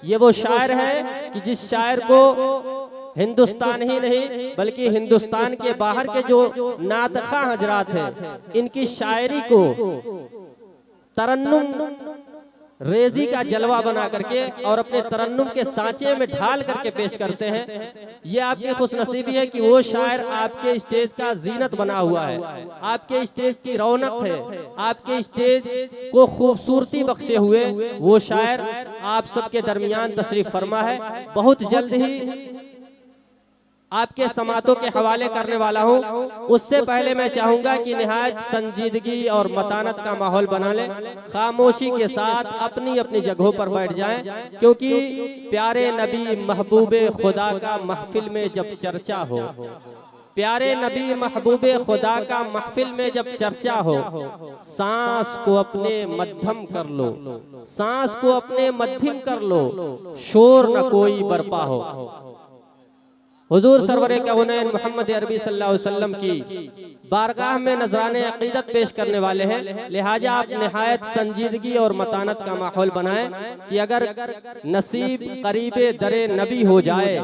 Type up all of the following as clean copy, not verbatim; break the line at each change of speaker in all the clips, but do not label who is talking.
ये वो शायर है कि जिस शायर को हिंदुस्तान ही नहीं बल्कि हिंदुस्तान के बाहर के जो नातखा हजरात हैं, इनकी शायरी को तरन्नुम रेजी का जलवा बना करके और अपने तरन्नुम के सांचे में ढाल करके पेश करते हैं। ये आपकी खुशनसीबी है कि वो शायर आपके स्टेज का जीनत बना हुआ है, आपके स्टेज की रौनक है, आपके स्टेज को खूबसूरती बख्शे हुए वो शायर आप सबके दरमियान तशरीफ फरमा है। बहुत जल्द ही आपके समातों के हवाले करने वाला हूं। उससे पहले मैं चाहूंगा कि निहायत संजीदगी और मतानत का माहौल बना लें, खामोशी के साथ अपनी अपनी जगहों पर बैठ जाएं, क्योंकि प्यारे नबी महबूबे खुदा का महफिल में जब चर्चा हो, प्यारे नबी महबूबे खुदा का महफिल में जब चर्चा हो, सांस को अपने मध्यम कर लो, सांस को अपने मध्यम कर लो, शोर न कोई बरपा हो। हुजूर सरवरे कौनैन मोहम्मद अरबी सल्लल्लाहु अलैहि वसल्लम की बारगाह में नजराने अकीदत पेश करने वाले हैं, लिहाजा आप निहायत संजीदगी और मतानत का माहौल बनाएं कि अगर नसीब करीबे दरे नबी हो जाए,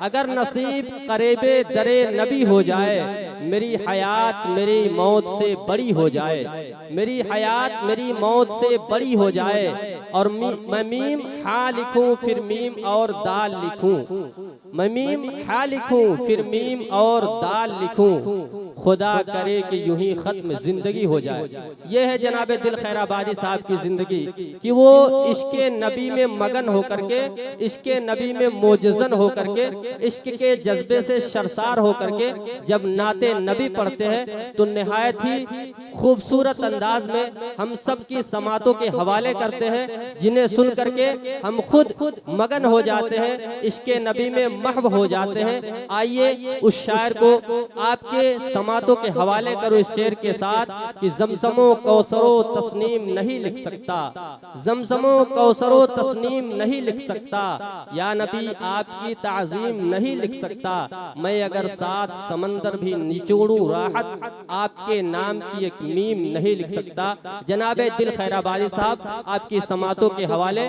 अगर नसीब करीबे दरे नबी हो जाए, मेरी हयात मेरी मौत से बड़ी हो जाए, मेरी हयात मेरी मौत से बड़ी हो जाए, और मैं मीम हा लिखूं फिर मीम और दाल लिखूं, मैं मीम हा लिखूं फिर मीम और दाल लिखूं, खुदा करे कि यूं ही खत्म जिंदगी हो जाए। ये है जनाबे दिल खैराबादी साहब की जिंदगी कि वो इश्के नबी में मगन होकर के, इश्के नबी में मोजज़न होकर के, इश्क के जज्बे से शर्सार होकर के जब नाते नबी पढ़ते हैं तो निहायत ही खूबसूरत अंदाज में हम सब की समातों के हवाले करते हैं, जिन्हें सुन करके हम खुद मगन हो जाते हैं, इश्के नबी में महव हो जाते हैं। आइए उस शायर को आपके समातों के हवाले करो इस शेर के साथ कि ज़मज़मो कौसरो तस्नीम नहीं लिख सकता, ज़मज़मो कौसरो तस्नीम नहीं लिख सकता, या नबी आपकी ताज़ीम नहीं लिख सकता, मैं अगर 7 समंदर भी निचोड़ूं राहत आपके नाम की एक मीम नहीं लिख सकता। जनाबे दिल खैराबादी साहब आपकी समातों के हवाले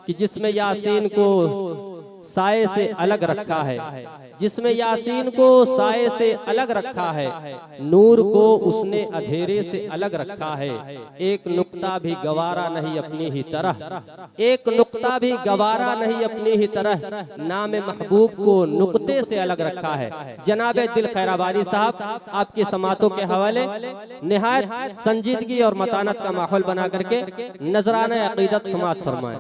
कि जिसमें यासीन को साए से अलग रखा है, जिसमें यासीन को साए से अलग रखा है, नूर को उसने अंधेरे से अलग रखा है, एक नुक्ता भी गवारा नहीं अपनी ही तरह, एक नुक्ता भी गवारा नहीं अपनी ही तरह, नाम महबूब को नुक्ते से अलग रखा है। जनाबे दिल खैराबादी साहब आपकी समातों के हवाले निहायत संजीदगी और मतानत का माहौल बना करके नजराना अकीदत समात फरमाएं।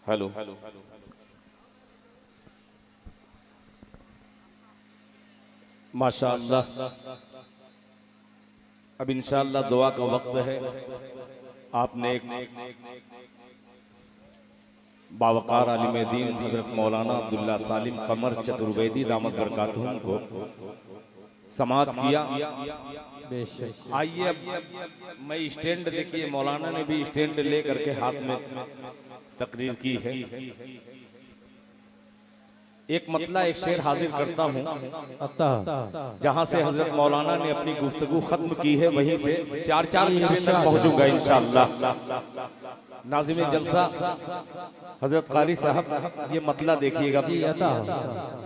हेलो, माशाअल्लाह। अब इंशाअल्लाह दुआ का वक्त है। आपने एक बावकार आलिम दीन हजरत मौलाना अब्दुल्ला सालिम कमर चतुर्वेदी दामत बरकातुहुम को समात किया। आइए अब मैं स्टैंड, देखिए मौलाना ने भी स्टैंड ले करके हाथ में तकरीर की है। एक मतला एक शेर हाजिर करता हूँ, जहाँ से हजरत मौलाना ने अपनी गुफ्तगू खत्म की है वहीं से 4-4 मिसरे तक पहुँचूंगा इंशाअल्लाह। नाज़िम जलसा हजरत कारी साहब ये मतला देखिएगा,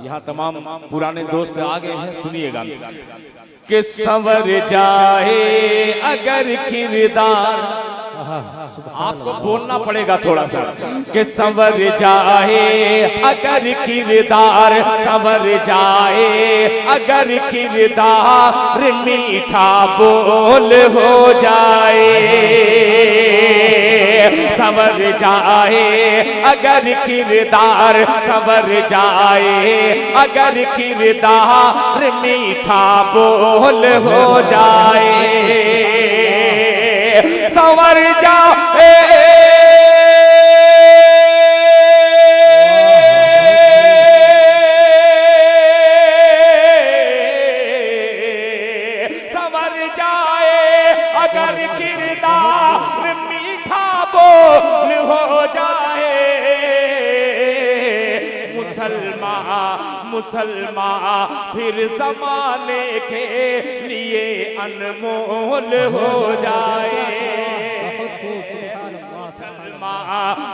यहाँ तमाम पुराने दोस्त आ गए हैं, सुनिएगा कि संवर जाए अगर किरदार, आपको बोलना पड़ेगा थोड़ा सा, कि संवर जाए अगर किरदार, संवर जाए अगर किरदार, मीठा बोल हो जाए, संवर जाए अगर किरदार, संवर जाए अगर किरदार, मीठा बोल हो जाए, संवर जाए संवर जाए अगर किरदार, मीठा बोल हो जाए, मुसलमान फिर जमाने के लिए अनमोल हो जाए।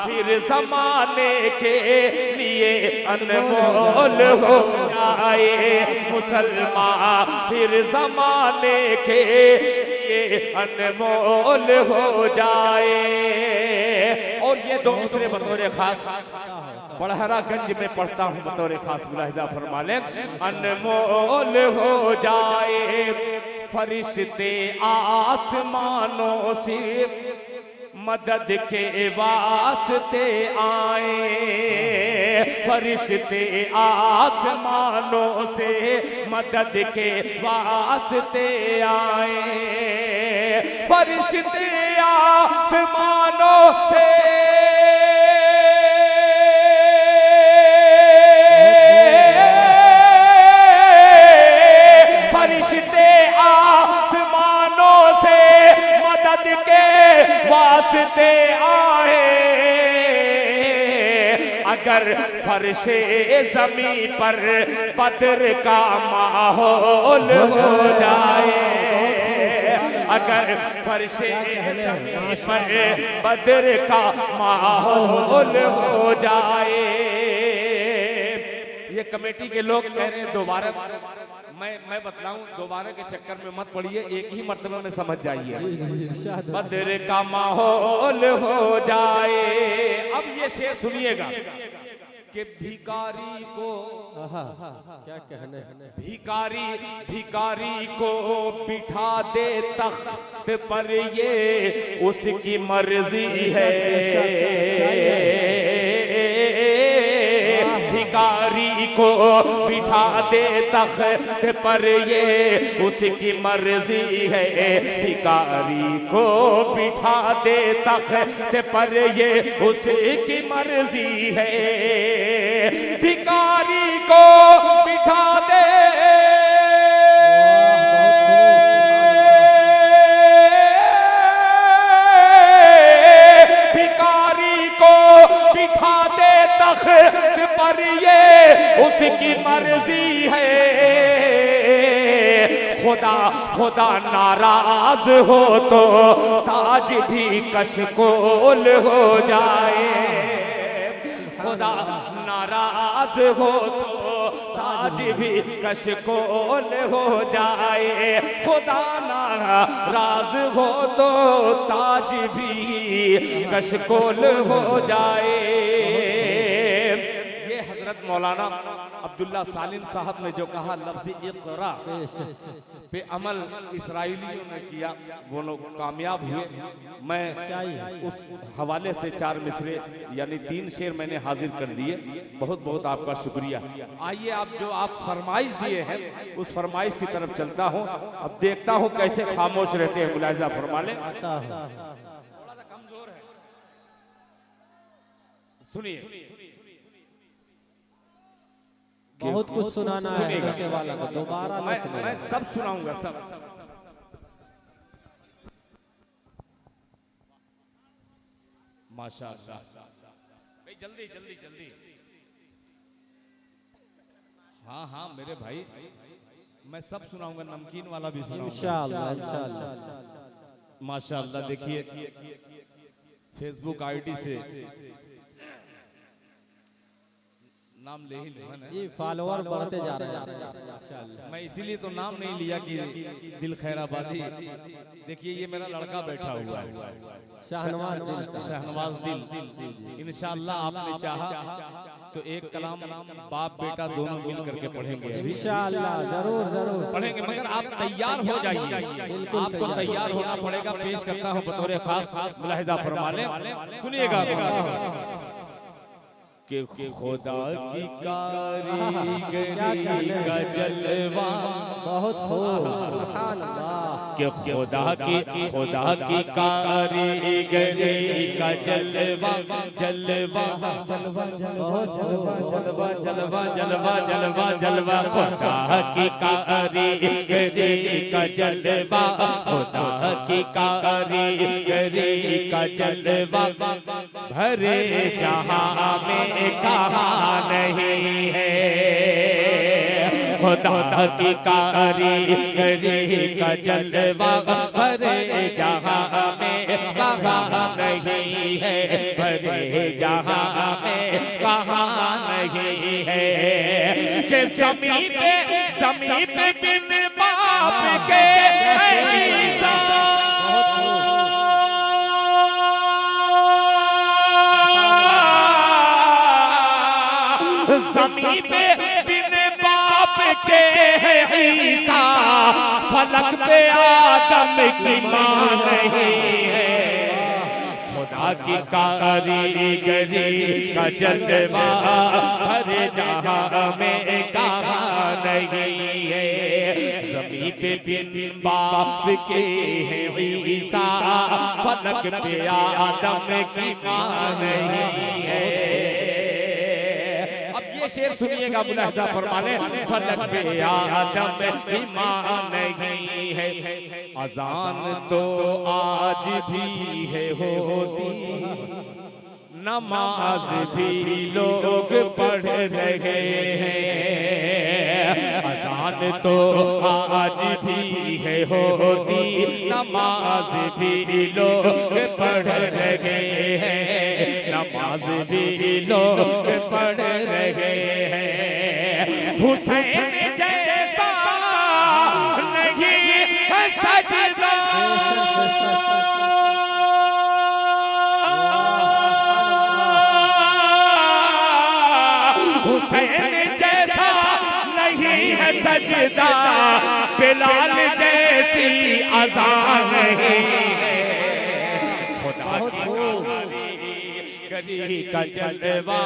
फिर जमाने के लिए अनमोल हो जाए, मुसलमान फिर जमाने के लिए अनमोल हो जाए। और ये दो मिसरे बतौर खास बड़हरागंज में पढ़ता हूँ, बतौर खास मुलाहिजा फरमा लें। अनमोल हो जाए फरिश्ते आसमानों से मदद के वास्ते आए, फरिश्ते आसमानों से मदद के वास्ते आए, फरिश्ते आसमानों से वास्ते आए। अगर फर्शे ज़मीं पर बद्र का माहौल हो जाए, अगर फर्शे ज़मीं पर बद्र का माहौल हो जाए। ये कमेटी के लोग कह रहे हैं दोबारा, मैं बतलाऊं, दोबारा के चक्कर में मत पड़िए, एक ही मर्तबा में समझ जाइए। बद्र का माहौल हो जाए। अब ये शेर सुनिएगा कि भिखारी को
क्या कहने,
भिखारी को बिठा दे तख्त पर, ये उसकी मर्जी है। भिखारी को बिठा दे तख्त पर, ये उसकी मर्जी है। भिखारी को बिठा दे तख्त पर, ये उसकी मर्जी है। भिखारी को बिठा दे, भिखारी को बिठा दे तख्त पर, ये उसकी मर्जी है। खुदा नाराज हो तो ताज भी कशकोल हो जाए, खुदा नाराज हो तो ताज भी कशकोल हो जाए, खुदा नाराज हो तो ताज भी कशकोल हो जाए। ये हजरत मौलाना अब्दुल्ला सालिम साहब ने जो कहा, लफ्ज़ इक़रा पे अमल इसराइलियों ने किया, वो लोग कामयाब हुए। मैं उस हवाले से 4 मिसरे यानी 3 शेर मैंने हाजिर कर दिए। बहुत बहुत आपका शुक्रिया। आइए आप जो आप फरमाइश दिए हैं उस फरमाइश की तरफ चलता हूँ। अब देखता हूँ कैसे खामोश रहते हैं, मुलाहिजा फरमा लें। थोड़ा सा कमजोर है, सुनिए।
बहुत कुछ सुनाना है हजरत वाला को, दोबारा
मैं सब सुनाऊंगा, सब। माशाअल्लाह भाई, जल्दी जल्दी जल्दी। हाँ मेरे भाई, मैं सब सुनाऊंगा, नमकीन वाला भी सुनाऊंगा
इंशाअल्लाह इंशाअल्लाह।
माशाअल्लाह देखिए, फेसबुक आईडी से नाम ले ही लेना
जी, फॉलोअर बढ़ते जा रहे हैं।
मैं इसीलिए तो नाम नहीं लिया कि दिल खैराबादी। देखिए ये मेरा लड़का बैठा हुआ है, शहनवाज दिल। इंशाअल्लाह आपने चाहा तो एक कलाम बाप बेटा दोनों मिल करके पढ़ेंगे,
इंशाअल्लाह जरूर जरूर
पढ़ेंगे। मगर आप तैयार हो जाइए, आपको तैयार होना पड़ेगा। पेश करता हूँ बतौर खास, मुलाहिजा फरमा लें, सुनिएगा। कि खुदा की कारीगरी का जलवा,
बहुत खूब, सुभान अल्लाह।
कि खुदा की कारीगरी का जलवा, जलवा जलवा जलवा जलवा जलवा जलवा जलवा जलवा, खुदा की कारीगरी का जलवा, खुदा की कारीगरी का जलवा, भरे जहां में कहाँ नहीं है। खुदा की कारीगरी का जलवा, भरे जहां में कहाँ नहीं है। भरे जहां में कहाँ नहीं है कि समीप बिन बाप के ऐसा समीप बिन बाप के ईसा फलक पे आदम की मां नहीं है खुदा की कारीगरी का जलवा हर जहां में कहाँ नहीं है ज़मीन पे बिन बाप के ईसा फलक पे आदम की मां नहीं है। शेर सुनिएगा मुलाहिजा फरमाने फलक पे आदम की मां नहीं है अजान तो आज भी है होती नमाज भी लोग पढ़ रहे हैं अजान तो आज भी है होती नमाज भी लोग पढ़ रहे हैं नमाज भी लोग पढ़ रहे हैं हुसैन जैसा नहीं है सजदा हुसैन जैसा नहीं है सजदा बिलाल जैसी अज़ान नहीं है खुदा की गरी का जलवा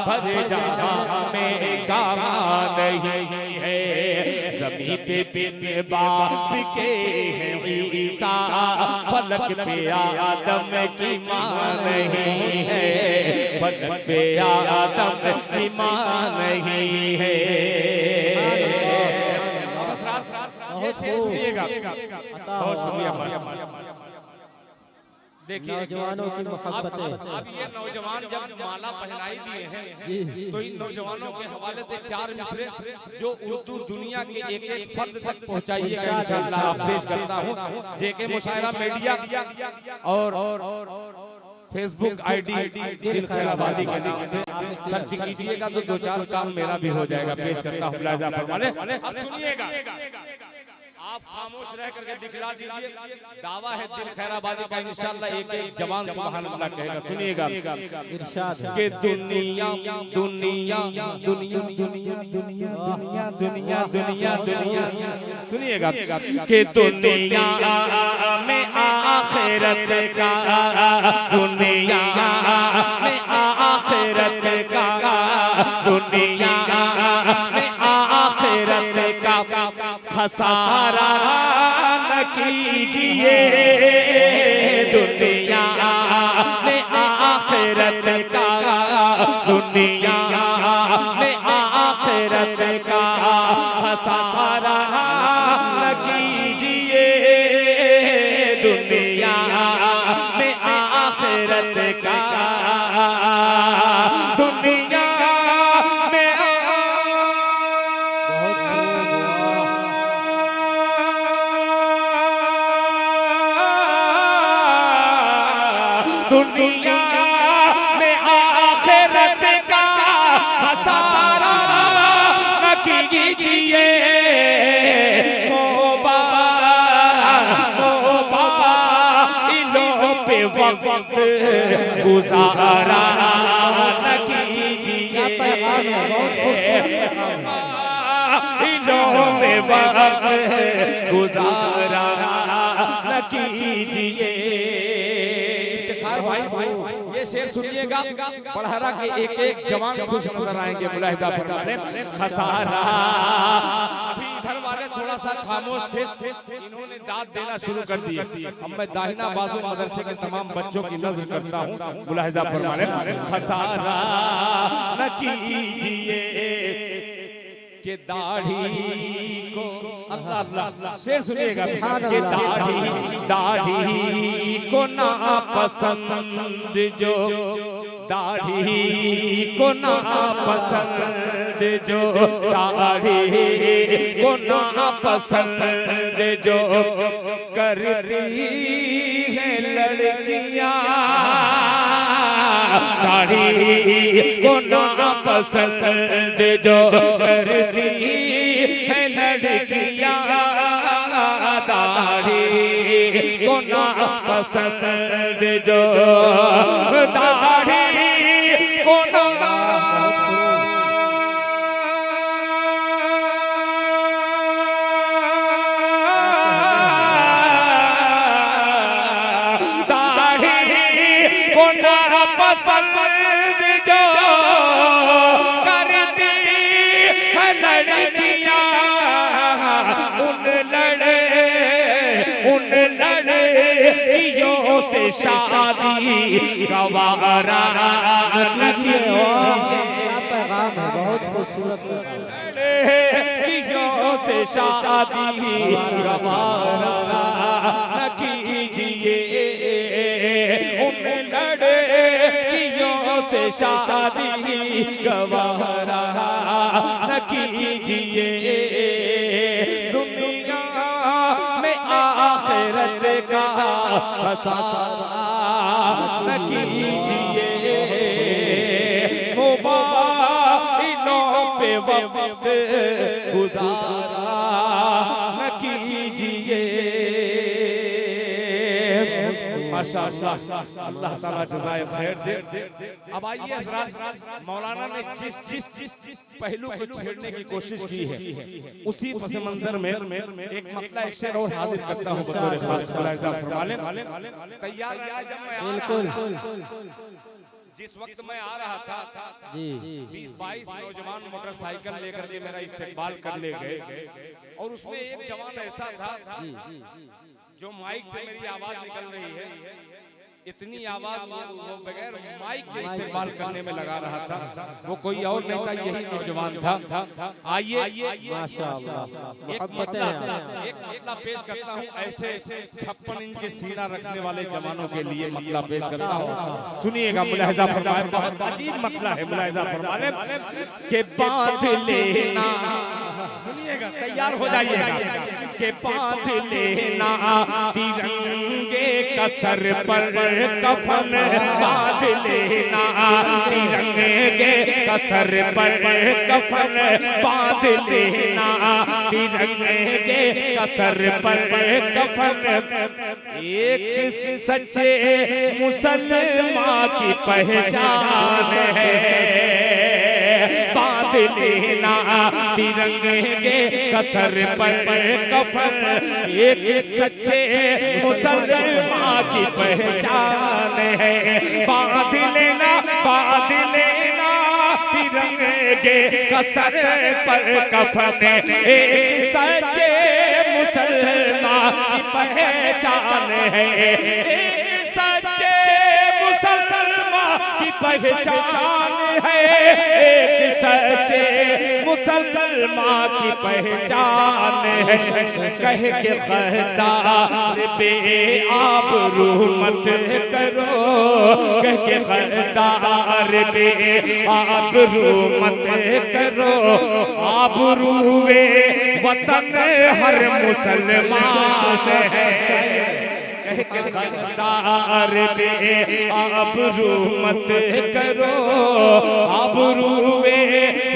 भर जहां में कहाँ नहीं है ज़मीन पे बिन बाप के ईसा फलक पे आदम की मां नहीं है फलक पे आदम की मां नहीं है। ये शेर सुनिएगा बहुत शुक्रिया देखिए
नौजवानों की मोहब्बतें
अब ये नौजवान जब माला पहनाई दिए हैं तो इन नौजवानों के हवाले से 4 मिसरे जो उर्दू दुनिया के एक एक फर्द तक पहुंचाइएगा इंशाअल्लाह आप पेश करता हूं जेके मुशायरा मीडिया और फेसबुक आईडी दिल खैर आबादी के नाम से सर्च कीजिएगा तो 2-4 काम मेरा भी हो जाएगा पेश करता हूं मुलाहिजा फरमाने अब सुनिएगा आप खामोश रह करके दिखला दीजिए दावा है दिल खैराबादी का इंशाअल्लाह एक एक जवान सुभान अल्लाह कहेगा सुनिएगा
इरशाद
कि दुनिया दुनिया दुनिया दुनिया दुनिया दुनिया दुनिया दुनिया दुनिया सुनिएगा कि दुनिया में आखिरत का दुनिया में आखिरत का दुनिया में आखिरत का खसारा न कीजिए दुनिया में आखिरत का दुनिया में आखिरत का खसारा न कीजिए दुनिया में आखिरत का दुनिया दुनिया में आखिरत का खसारा न कीजिए मोबाइलों पे वक्त गुजारा न कीजिए मोबाइलों में वक्त गुजारा न कीजिए। भाई ये शेर सुनिएगा पढ़ारा के एक एक जवान खुश नजर आएंगे मुलाहिजा फरमाने खसारा। अभी इधर वाले थोड़ा सा खामोश थे इन्होंने दाद देना शुरू कर दिया। अब मैं दाहिना बाजू मदरसे के तमाम बच्चों की नजर करता हूँ मुलाहिजा फरमाने खसारा न कीजिए के दाढ़ी को अल्लाह अल्लाह शेर सुनिएगा कि दाढ़ी को ना पसंद जो दाढ़ी को ना पसंद जो दाढ़ी को ना पसंद जो करती है लड़कियां दाढ़ी को ना पसंद जो करती है लड़कियां, दाढ़ी को ना पसंद जो दाढ़ी को ना पसंद जो करती है लड़कियां, उन लड़कियों से शादी गवारा नहीं
पैगाम है, बहुत खूबसूरत
लड़कियों से शादी गवारा न कीजिए, उन लड़कियों से शादी गवारा न कीजिए, दुनिया में आखिरत का खसारा न कीजिए, मोबाइलों पे वक्त गुजारा न कीजिए। माशाअल्लाह, अल्लाह ताला जज़ाए खैर दे। अब आइए हज़रात, मौलाना ने जिस पहलू को छेड़ने की कोशिश की है उसी पस मंजर में एक मतला एक शेर और हाजिर करता हूँ बतौर खास। मुलाहिज़ा फरमा लें, तैयार रहना। जब मैं जिस वक्त मैं आ रहा था 20-22 नौजवान मोटरसाइकिल लेकर के मेरा इस्तेकबाल करने गए, और उसमें एक जवान ऐसा था जो माइक से मेरी आवाज निकल रही है, इतनी आवाज वो बगैर माइक के इस्तेमाल करने में लगा रहा था। वो कोई और नहीं था, यही नौजवान था। आइए माशाअल्लाह एक मतला पेश करता हूँ, ऐसे 56 इंच सीना रखने वाले जवानों के लिए मतला पेश करता हूँ। सुनिएगा, मुलाहिज़ा फरमाए, बहुत अजीब मतला है, मुलाहिज़ा फरमाए के बांध लेना, सुनिएगा, तैयार हो जाइएगा, के बांध लेना तिरंगे का सर पर कफन, बांध लेना तिरंगे का सर पर कफन, बांध लेना तिरंगे का सर पर कफन, एक सच्चे मुसलमान की पहचान है, बांध लेना तिरंगे का सर पर कफन, एक सच्चे मुसलमान की पहचान है, बांध लेना तिरंगे का सर पर कफन, एक सच्चे मुसलमान की पहचान है, एक सच्चे मुसलमान की पहचान है, एक सच्चे मुसलमान की पहचान है। कह के गद्दार पे आबरू मत करो, कह के गद्दार पे आबरू मत करो, आबरूए वतन हर मुसलमान है, कह के गद्दार पे आबरू मत करो, आबरूए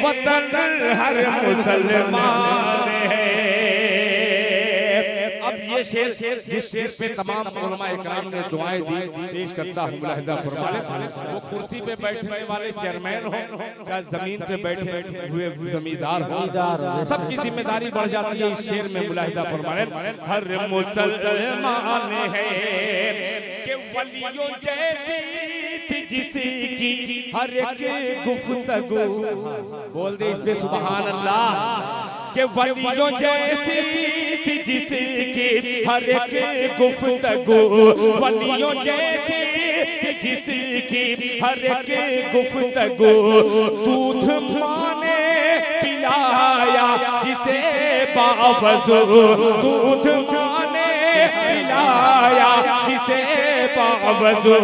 वतन हर मुसलमान है। अब ये शेर जिस शेर पे तमाम उलमा इकराम ने दुआएं दी, पेश करता हूँ, मुलाहिज़ा फरमाए। वो कुर्सी पे बैठने वाले चेयरमैन हो या जमीन पे बैठे हुए जमींदार हो, सबकी जिम्मेदारी बढ़ जाती है इस शेर में। मुलाहिज़ा फरमाए, हर मुसलमान है कि वलियों जैसी थी जिसकी हर एक गुफ्तगू, बोल दे इस पे सुभान अल्लाह, के वलियों जैसी थी जिसकी हर एक गुफ्तगू, वलियों जैसी थी जिसकी हर एक गुफ्तगू, दूध माने पिलाया जिसे बावजू, दूध माने पिलाया जिसे बावजू,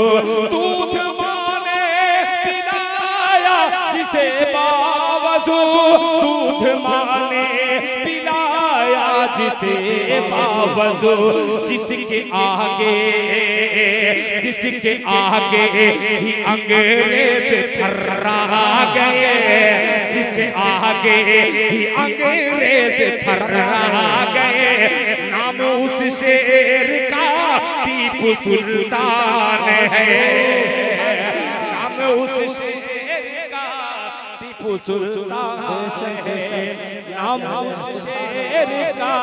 दूध माने पिलाया जिसे बावजू, दूध माने पिलाया जिसे बावजू, जिसके आगे जिसके आगे ही अंग्रेज थर्रा गए, जिसके आगे ही अंग्रेज थर्रा गए। नाम उस शेर का टीपू सुल्तान है, नाम उस शेर का टीपू सुल्तान है, नाम उस शेर का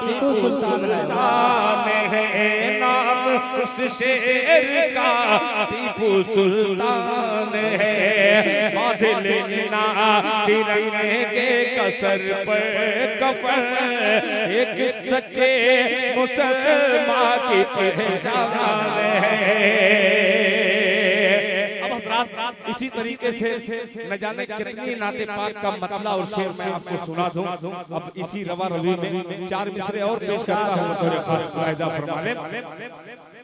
टीपू सुल्तान है, नाम उस शेर का टीपू सुल्तान है। बांध लेना तिरंगे के कसर पर कफन, एक सच्चे मुसलमान की पहचान है। इसी तरीके से न जाने कितनी नाते पाक का मतला और शेर मैं आपको सुना दूं। अब इसी रवा रवी में 4 मिसरे और पेश करता हूं, थोड़े खास मुलाहिजा फरमा लें।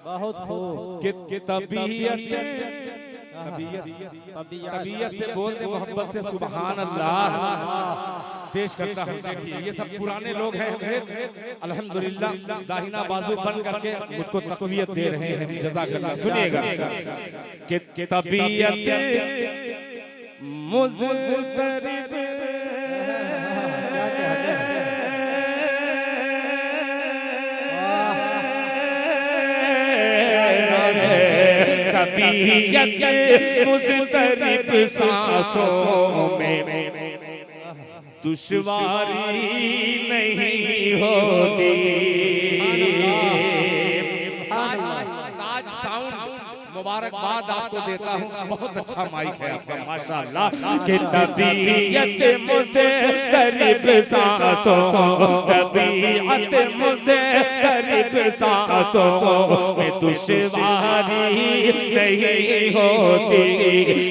बहुत खूब।
कि तबीयत से बोल दे, मोहब्बत से सुभान अल्लाह पेश करता हूं। देखिए ये सब पुराने लोग हैं मेरे, अल्हम्दुलिल्लाह दाहिना बाजू बंद करके मुझको तकवीयत दे रहे हैं। जज़ाकल्लाह। सुनिएगा कि तबीयत मुज़तरिब तबीयत मुज़तरिब सांसों में दुश्वारी नहीं होती। ताज साउंड मुबारकबाद आपको देता हूँ, बहुत अच्छा माइक है आपका माशाअल्लाह। कि तबीयत मुज़तरिब सांसों, तबीयत मुज़तरिब सांसों में दुश्वारी नहीं होती,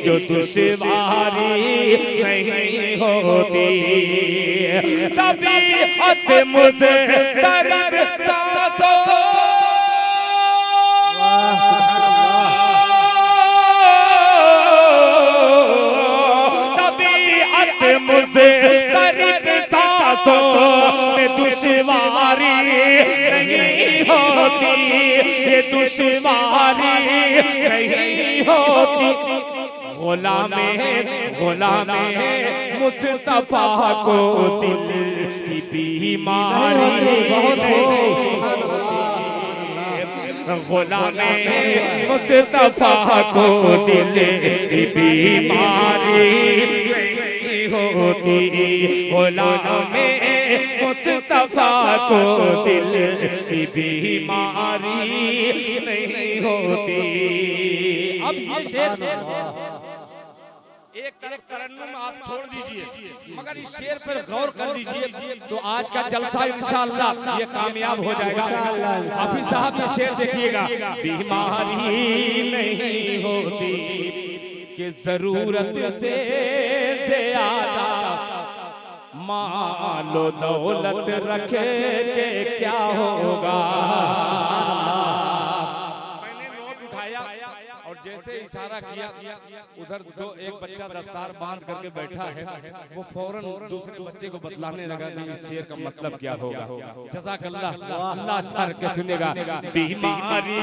जो दुश्वारी नहीं होती। तबीयत मुज़तरिब सांसों, मुज़तरिब सांसों में दुश्वारी नहीं होती, ये दुश्वारी नहीं होती। गुलामे मुस्तफा को दिल की बीमारी नहीं होती, गुलामे मुस्तफा को दिल की बीमारी होती, गुलामे मुस्तफा को दिल की बीमारी नहीं होती। अब ये शेर एक तरफ तरन्नुम आप छोड़ दीजिए, मगर इस शेर पर गौर कर दीजिए तो आज का जलसा इंशाअल्लाह ये कामयाब हो जाएगा। हाफिज साहब ये शेर देखिएगा। बीमारी नहीं होती कि जरूरत से ज्यादा मालो दौलत रखे के क्या होगा। मैंने नोट उठाया और जैसे इशारा किया उधर एक बच्चा दस्तार बांध करके बैठा है, वो फौरन दूसरे बच्चे को बतलाने लगा कि इस शेर का मतलब क्या होगा। जज़ाकल्लाह, अल्लाह अच्छा रखे। सुनेगा। बीमारी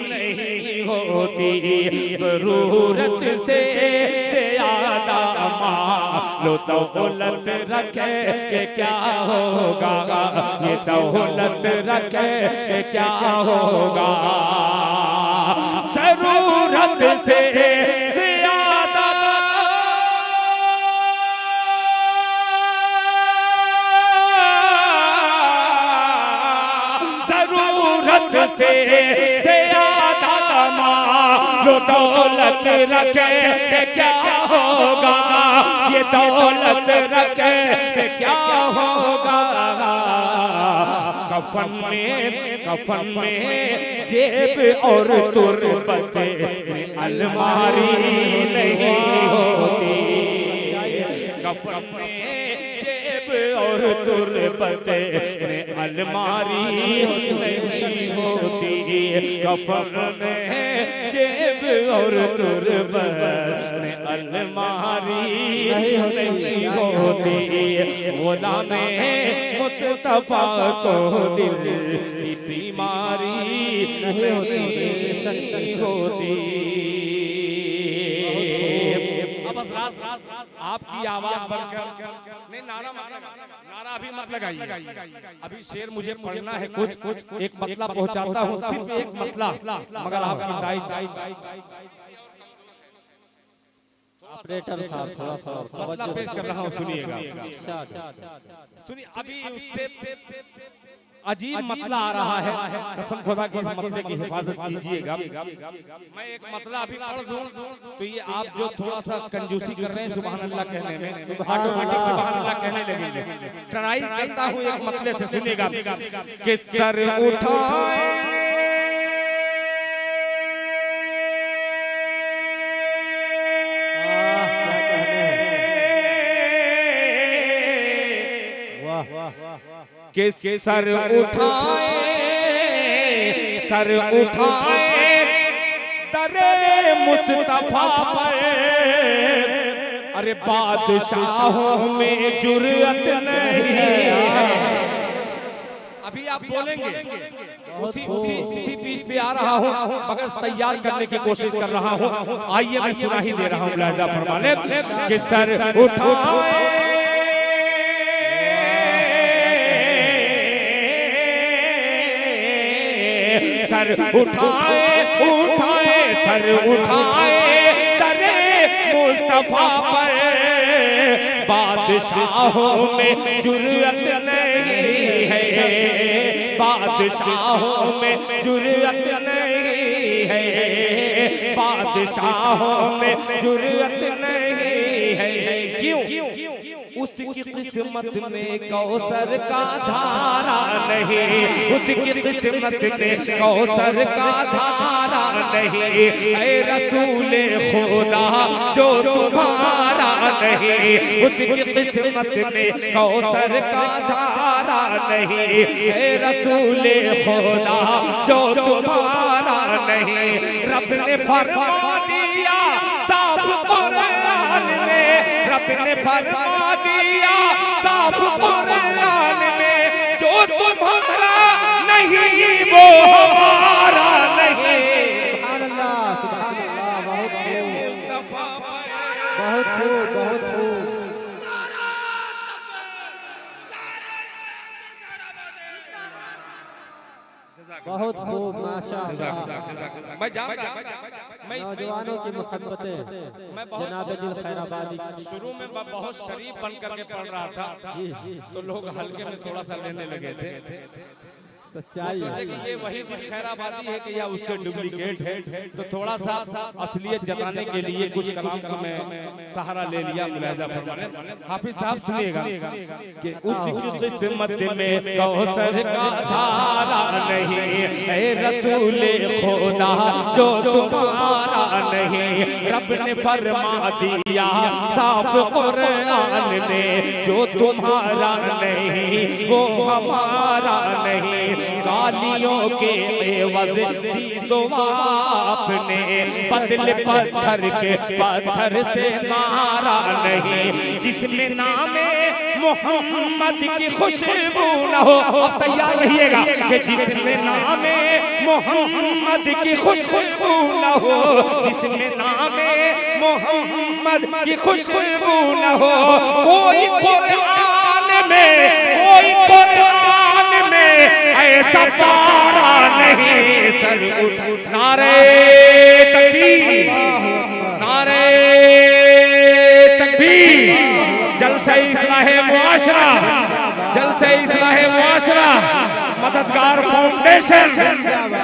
नहीं होती जरूरत से ज्यादा मालो दौलत रखे के क्या होगा, ये दौलत रखे के क्या होगा। जरूरत से ज्यादा जरूरत से ज्यादा मालो दौलत रखे क्या होगा, ये दौलत रखे क्या होगा। कफन में जेब और तुरबत में अलमारी नहीं होती, कफन में जेब और तुरबत में अलमारी नहीं होती, कफन में जेब और तुरबत में अलमारी नहीं होती। गुलामे मुस्तफा को दिल की बीमारी नहीं होती। नहीं होती। अब हज़रात आपकी आवाज बनकर नहीं, नारा अभी मत लगाइए, अभी शेर मुझे पढ़ना है, कुछ एक मतला पहुंचाता हूँ, सिर्फ एक मतला, मगर आपकी ताई
ऑपरेटर साहब थोड़ा सा
मतलब पेश कर रहा हूँ, सुनिएगा। सुनिए, अभी उससे अजीब मतला आ रहा है, कसम खुदा की इस मतले की हिफाजत कीजिएगा। मैं एक मतला अभी पढ़ दूं तो ये आप जो थोड़ा सा कंजूसी कर रहे हैं सुभान अल्लाह कहने में, ऑटोमेटिक सुभान अल्लाह कहने लगेंगे। ट्राई करता हूँ एक मतले से, सुनिएगा कि सर उठाए के सर उठाए दरे मुस्तफा पर, अरे बादशाहों में जुर्रत नहीं है। अभी आप बोलेंगे, उसी बीच पे आ रहा हूँ, मगर तैयार करने की कोशिश कर रहा हूँ। आइए मैं सुना ही दे रहा हूँ, मुलाहिजा फरमाने कि सर उठाए सर उठाए सर उठाए दरे मुस्तफा पर, बादशाहों में जुर्रत नहीं है, बादशाहों में जुर्रत नहीं है, बादशाहों में जुर्रत नहीं है। क्यों? उसकी किस्मत में कौसर का धारा नहीं, उसकी किस्मत में कौसर का धारा नहीं। ऐ रसूले खुदा जो तुम्हारा नहीं, उसकी किस्मत में कौसर का धारा नहीं। ऐ रसूले खुदा जो तुम्हारा नहीं। रब ने फरमा दिया साफ कुरान में, रब ने फरमा दिया साफ कुरान में, जो तुम्हारा नहीं वो हमारा नहीं।
सुभान अल्लाह, सुभान अल्लाह, बहुत खूब, बहुत खूब। बहुत खूब, माशाअल्लाह।
मैं जान रहा मैं
नौजवानों की मोहब्बतें जनाब दिल खैराबादी।
शुरू में मैं बहुत शरीफ बन करके पढ़ रहा था, तो लोग हल्के में थोड़ा सा लेने लगे थे।
सच्चाई है
कि ये वही दिल खैराबादी है कि या उसके डुप्लीकेट है, तो थोड़ा सा असलियत जताने के लिए कुछ कलाम का मैं सहारा ले लिया। मुलाहिजा फरमाने हाफिज साहब, सुनिएगा कि उसकी किस्मत में कौसर का धारा नहीं। ऐ रसूले खुदा जो तुम्हारा नहीं। रब ने फरमा दिया साफ कुरान में, जो तुम्हारा नहीं वो हमारा नहीं। गालियों के एवज दी दुआ आपने, बदले पत्थर के पत्थर से मारा नहीं। जिसमें नामे मोहम्मद की खुशबू न हो, अब तैयार रहिएगा कि जिसमें नामे मोहम्मद की खुशबू न हो, जिसमें नामे मोहम्मद की खुशबू न हो। कोई कुरान में, कोई कुरान में ऐसा पारा नहीं। सर उठ, नारे तकबीर, नारे तकबीर। जलसे इस्लाहे मुआशरा, जलसे इस्लाहे मुआशरा, मददगार फाउंडेशन,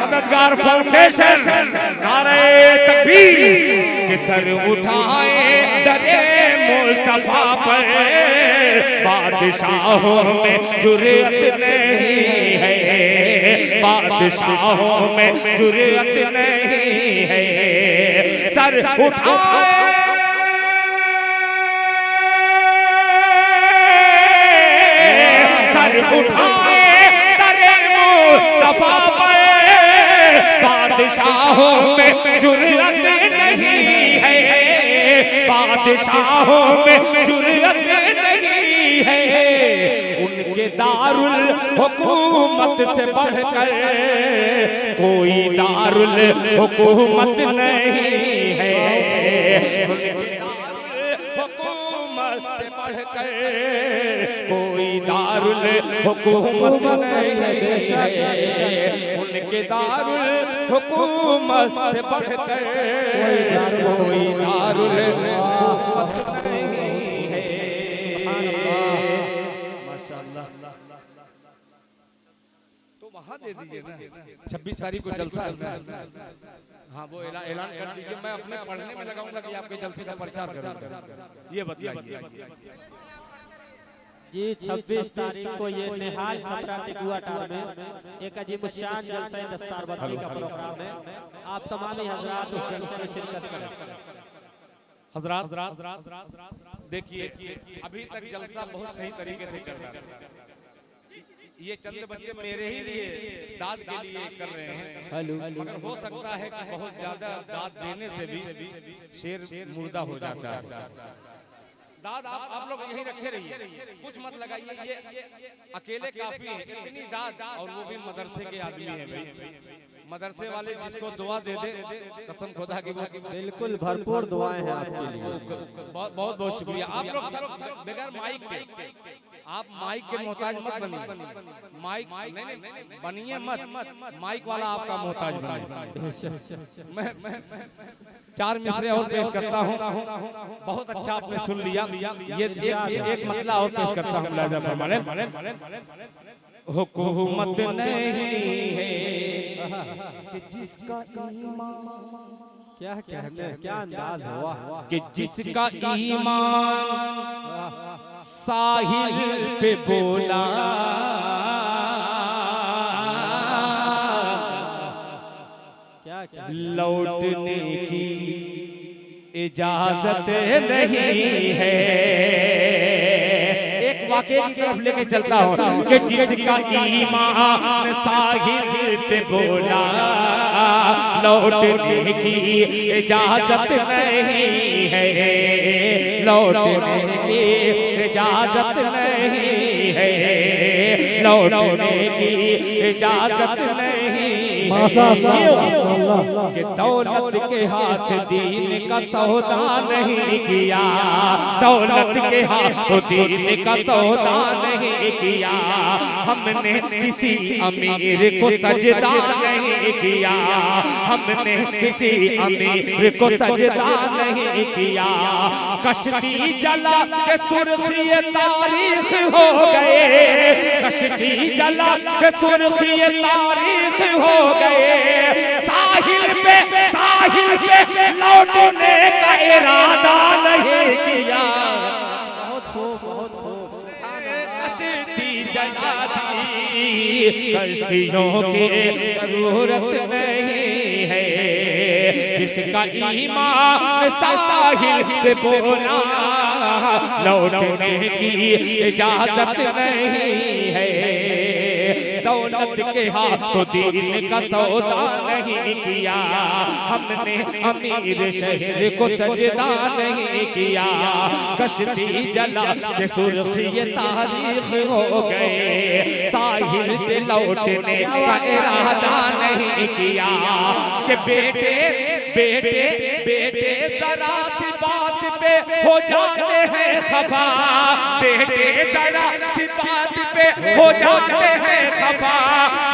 मददगार फाउंडेशन। नारे तकबीर कि सर उठाए दरे मुस्तफा पर, बादशाहों में जुर्रत नहीं है, बादशाहों में जुर्रत नहीं है। सर उठाए सर उठाए दरे मुस्तफा पर, बादशाहों में जुर्रत नहीं है, बादशाहों में जुर्रत नहीं है। उनके दारुल हुकूमत से बढ़कर कोई दारुल हुकूमत नहीं है। उनके दारुल हुकूमत से बढ़कर कोई दारुल हुकूमत नहीं है। उनके दारुल हुकूमत से बढ़कर कोई दारुल हुकूमत नहीं है। माशाअल्लाह। तो वहाँ दे दीजिए ना, 26 तारीख को जलसा है। हाँ वो ऐलान कर दीजिए, मैं अपने पढ़ने में लगाऊंगा कि आपके जलसे का प्रचार करूंगा। ये बताइए
जी 26 तारीख को ये निहाल छपरा टिकुआ टार में एक अजीब शान जलसा दस्तार बंदी का प्रोग्राम है। आप तमाम हजरात उस जलसे में शिरकत करें।
हजरात देखिए, अभी तक जलसा बहुत सही तरीके से चल रहा है। ये चंद बच्चे मेरे ही लिए दाद के लिए कर रहे हैं, मगर हो सकता है कि बहुत ज्यादा दाद देने से भी शेर मुर्दा हो जाता है। दाद आप लोग यहीं रखे रहिए, कुछ मत लगाइए। ये अकेले काफी है, इतनी दाद, और वो भी मदरसे के आदमी हैं भाई। मदरसे वाले जिसको दुआ दे दे, कसम खुदा की वो
बिल्कुल भरपूर दुआएं हैं आपके लिए।
बहुत बहुत शुक्रिया। आप लोग सब बगैर माइक के, आप माइक के मोहताज मत बनिए। माइक नहीं बनिए मत, माइक वाला आपका मोहताज बनिए। मैं 4 मिसरे और पेश करता हूँ। बहुत अच्छा आपने सुन लिया। ये एक मतला और पेश करता हूँ। लाजा फरमाने, हुकूमत नहीं है कि जिसका ईमान,
क्या कहते हैं, क्या अंदाज हुआ
कि जिसका ईमान साहिल पे बोला,
क्या
लौटने की इजाजत नहीं है। एक वाक़े की तरफ लेके चलता हूँ कि जिसका ईमान साहिल पे बोला, लौटने की इजाजत नहीं है। लौटने की इजाजत नहीं है। लौटने की इजाजत नहीं कि दौलत के हाथ दीन का सौदा नहीं किया। दौलत के हाथ दीन का सौदा नहीं किया। हमने किसी अमीर को सजदा नहीं किया। हमने किसी अमीर को सजदा नहीं किया। कश्ती जला के सुर्खी तारीख हो गए। कश्ती जला के सुर्खी तारीख हो गए। साहिल पे लौटने का इरादा नहीं किया।
बहुत खूब।
कश्ती जला दी, कश्तियों की जरूरत नहीं है। जिसका ईमान साहिल पे बोला, लौटने की इजाजत नहीं है। दौलत के हाथों दीन का सौदा नहीं किया। हमने अमीर शहर को सजदा नहीं किया। कश्ती जला के सुर्खी तारीख हो गए। साहिल पे लौटने का इरादा नहीं किया। कि बेटे बेटे बेटे जरा सी बात पे हो जाते हैं खफा। बेटे जरा सी बात पे हो जाते हैं खफा।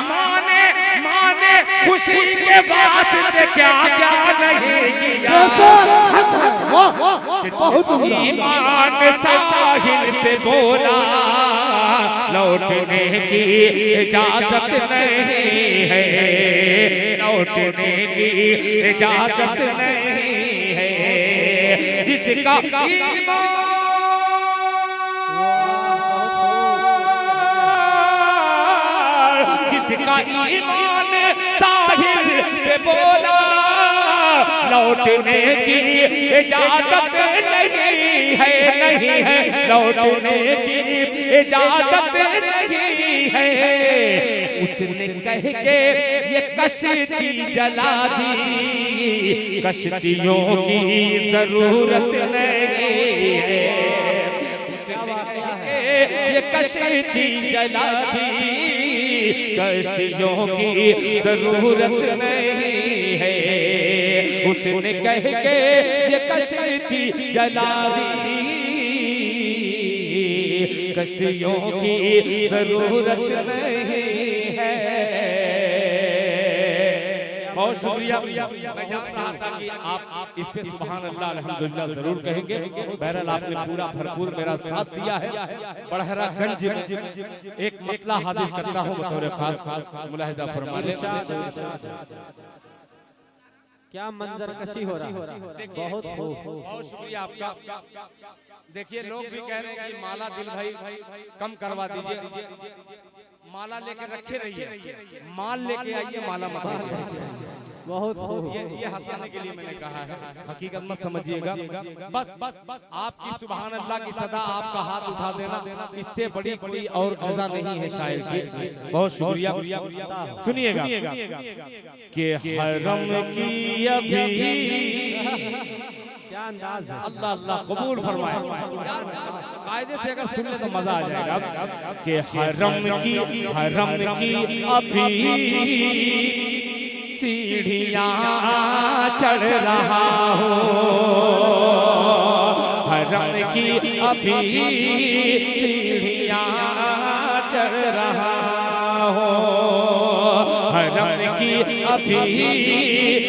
माने माने खुशी के वास्ते क्या क्या नहीं किया। ईमान साहिल पे बोला, लौटने की इजाजत नहीं है। लौटने की इजाजत नहीं है। जिसका ईमान जिसका ईमान साहिल पे बोला, लौटने की इजाजत नहीं है। नहीं है लौटने की इजाजत नहीं है। उसने कह के ये कश्ती जला दी। कश्तियों की जरूरत नहीं है। ये कश्ती जला दी, कश्तियों की जरूरत नहीं है, उसने कह के ये कश्ती जला दी, कश्तियों की जरूरत नहीं है। बहुत शुक्रिया। मैं जान रहा था कि आप इस पे सुभान अल्लाह अल्हम्दुलिल्लाह जरूर कहेंगे। बहरहाल आपने पूरा भरपूर मेरा साथ दिया है। बड़हरागंज में एक मतला हाजिर करता हूँ बतौर खास, मुलाहिजा फरमाने।
क्या मंजर कशी हो रहा है, बहुत
बहुत शुक्रिया आपका। देखिए लोग भी कह रहे हैं कि माला दिल भाई कम करवा दीजिए, माला लेके रखे रहिए, माल लेके आइए, माला मत लेके।
बहुत
ये हंसाने के लिए मैंने कहा है, हकीकत मत समझिएगा। बस आपकी सुभान अल्लाह की सदा आपका हाथ उठा देना, इससे बड़ी कोई और गज़ा नहीं है शायर की। बहुत शुक्रिया। सुनिएगा कि हरम की अभी
क्या अंदाज है,
अल्लाह अल्लाह कबूल फरमाए। यार कायदे से अगर सुन ले तो मजा आ जाएगा। कि हरम की अभी सीढ़ियाँ चढ़ रहा हो, हरम की अभी सीढ़ियाँ चढ़ रहा हो, हरम की अभी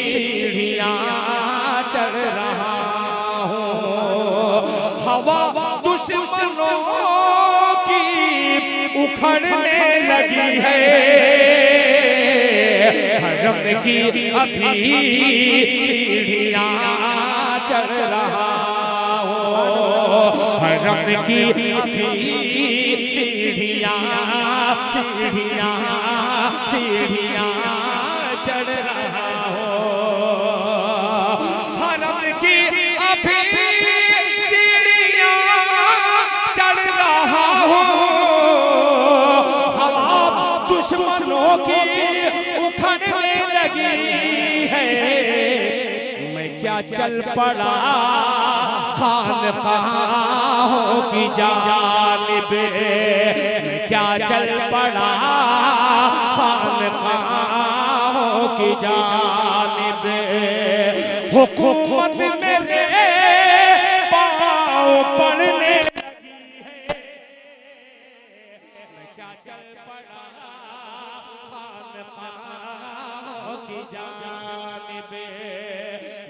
सीढ़ियाँ चढ़ रहा हो, हवा दुश्मनों की उखड़ने लगी है, हरम की अभी सीढ़ियाँ चढ़ रहा हो, हरम की अभी सीढ़ियाँ चढ़ रहा हो, हरम की अभी सीढ़ियाँ चढ़ रहा हो, हवा दुश्मनों की उखड़ने लगी है, मैं क्या चल पड़ा खानकाहों की जानिब, मैं क्या चल पड़ा खानकाहों की जानिब, हुकूमत मेरे पाँव पड़ने लगी है, मैं क्या चल पड़ा खानकाहों की जानिब,